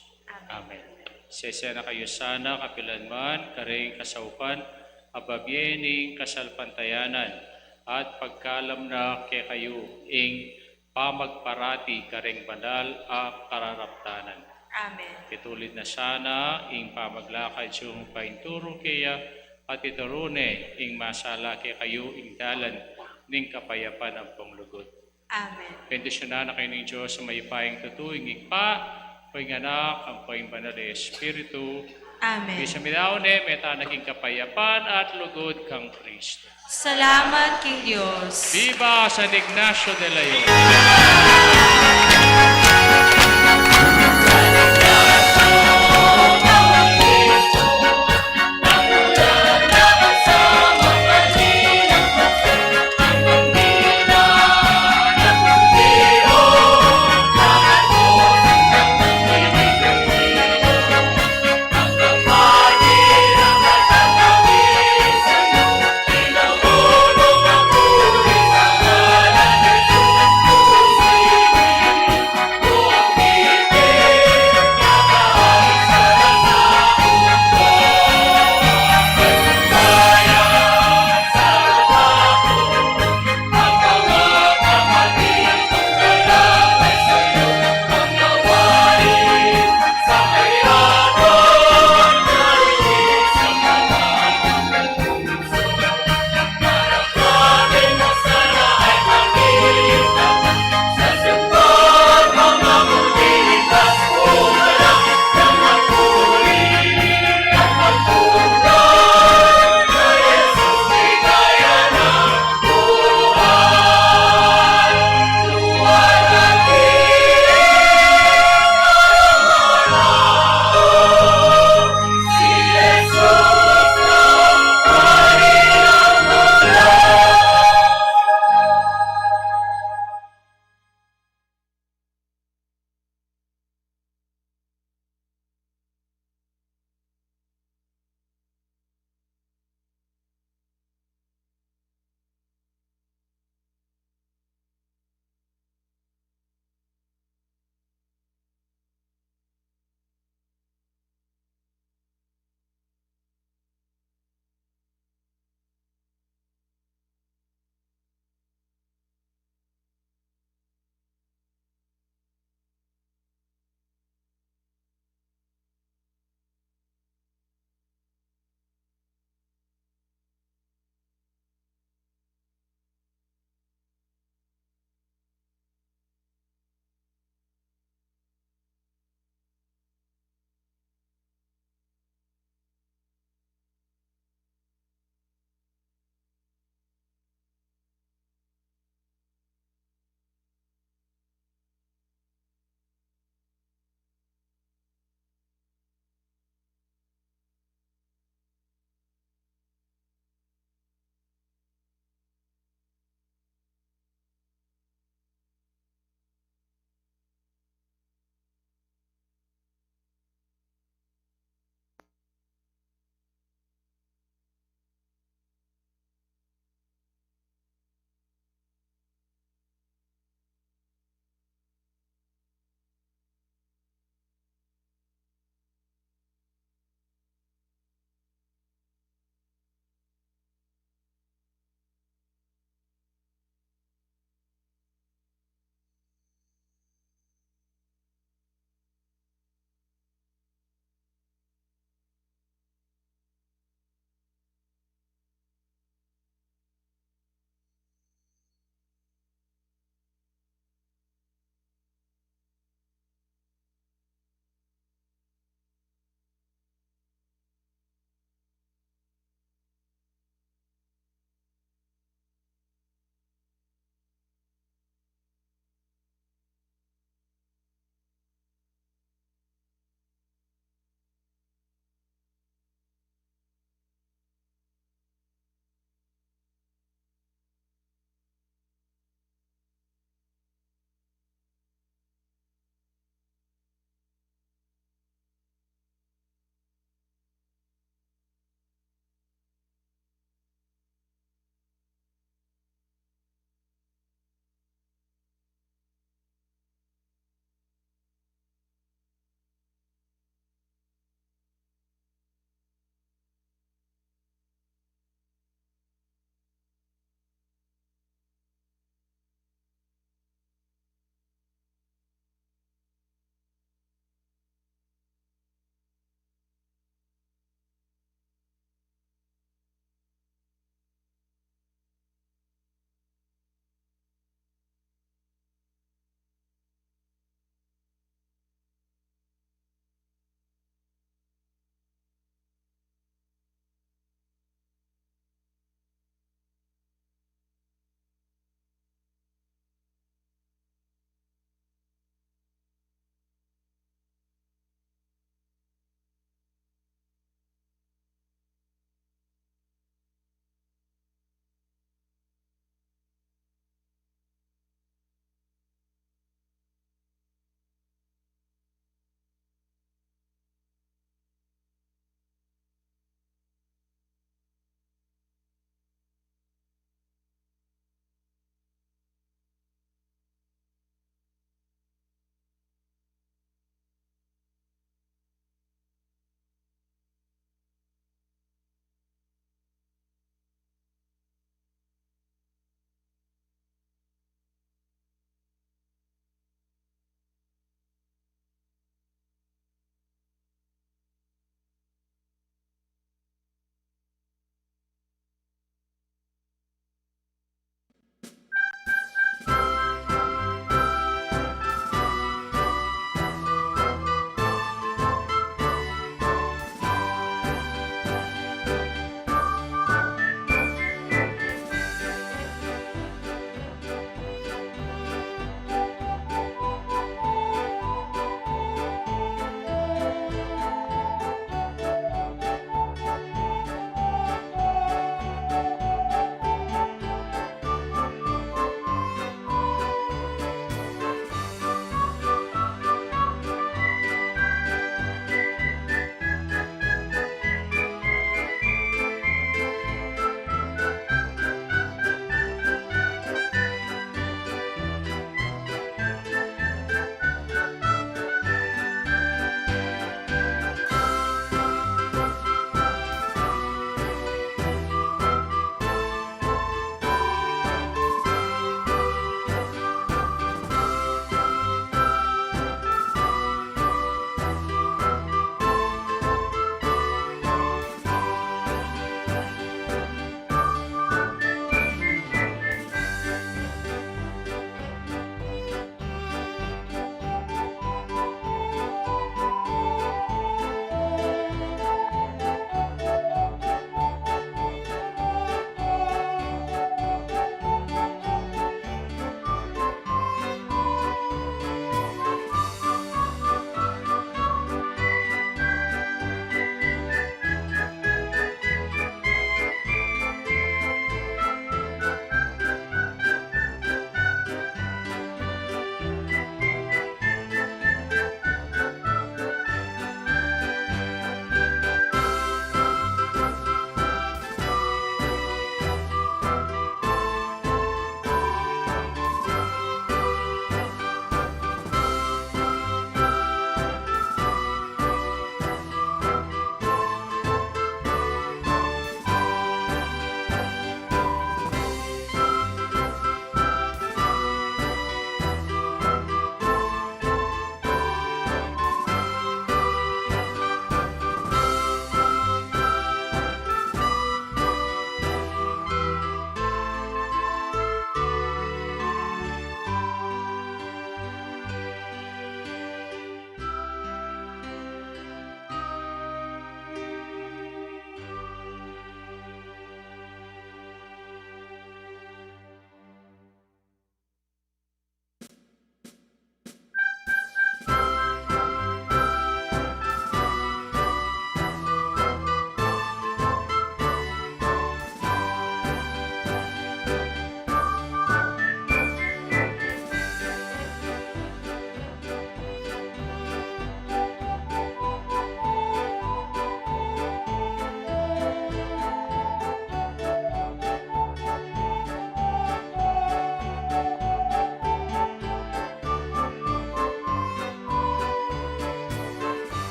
D: Amen. Sesya na kayo sana, kapilanman, karing kasaukan, ababyening kasalpantayanan, at pagkalam na kay kayo, ing pamagparati karing banal a kararaptanan.
C: Amen.
D: Itulid na sana ing pamaglakad yung painturo kaya at iturune ing masala kay kayo ing dalan ning kapayapan ang panglugod.
C: Amen.
D: Bendisyonan na kayo ng Diyos sa mayipayang tutuing igpa, poing anak, ang poing banal na Espiritu.
C: Amen.
D: Bisa midawne, meta naging kapayapan at lugod kang Kristo.
C: Salamat, King Diyos.
D: Viva San Ignacio de Loyola!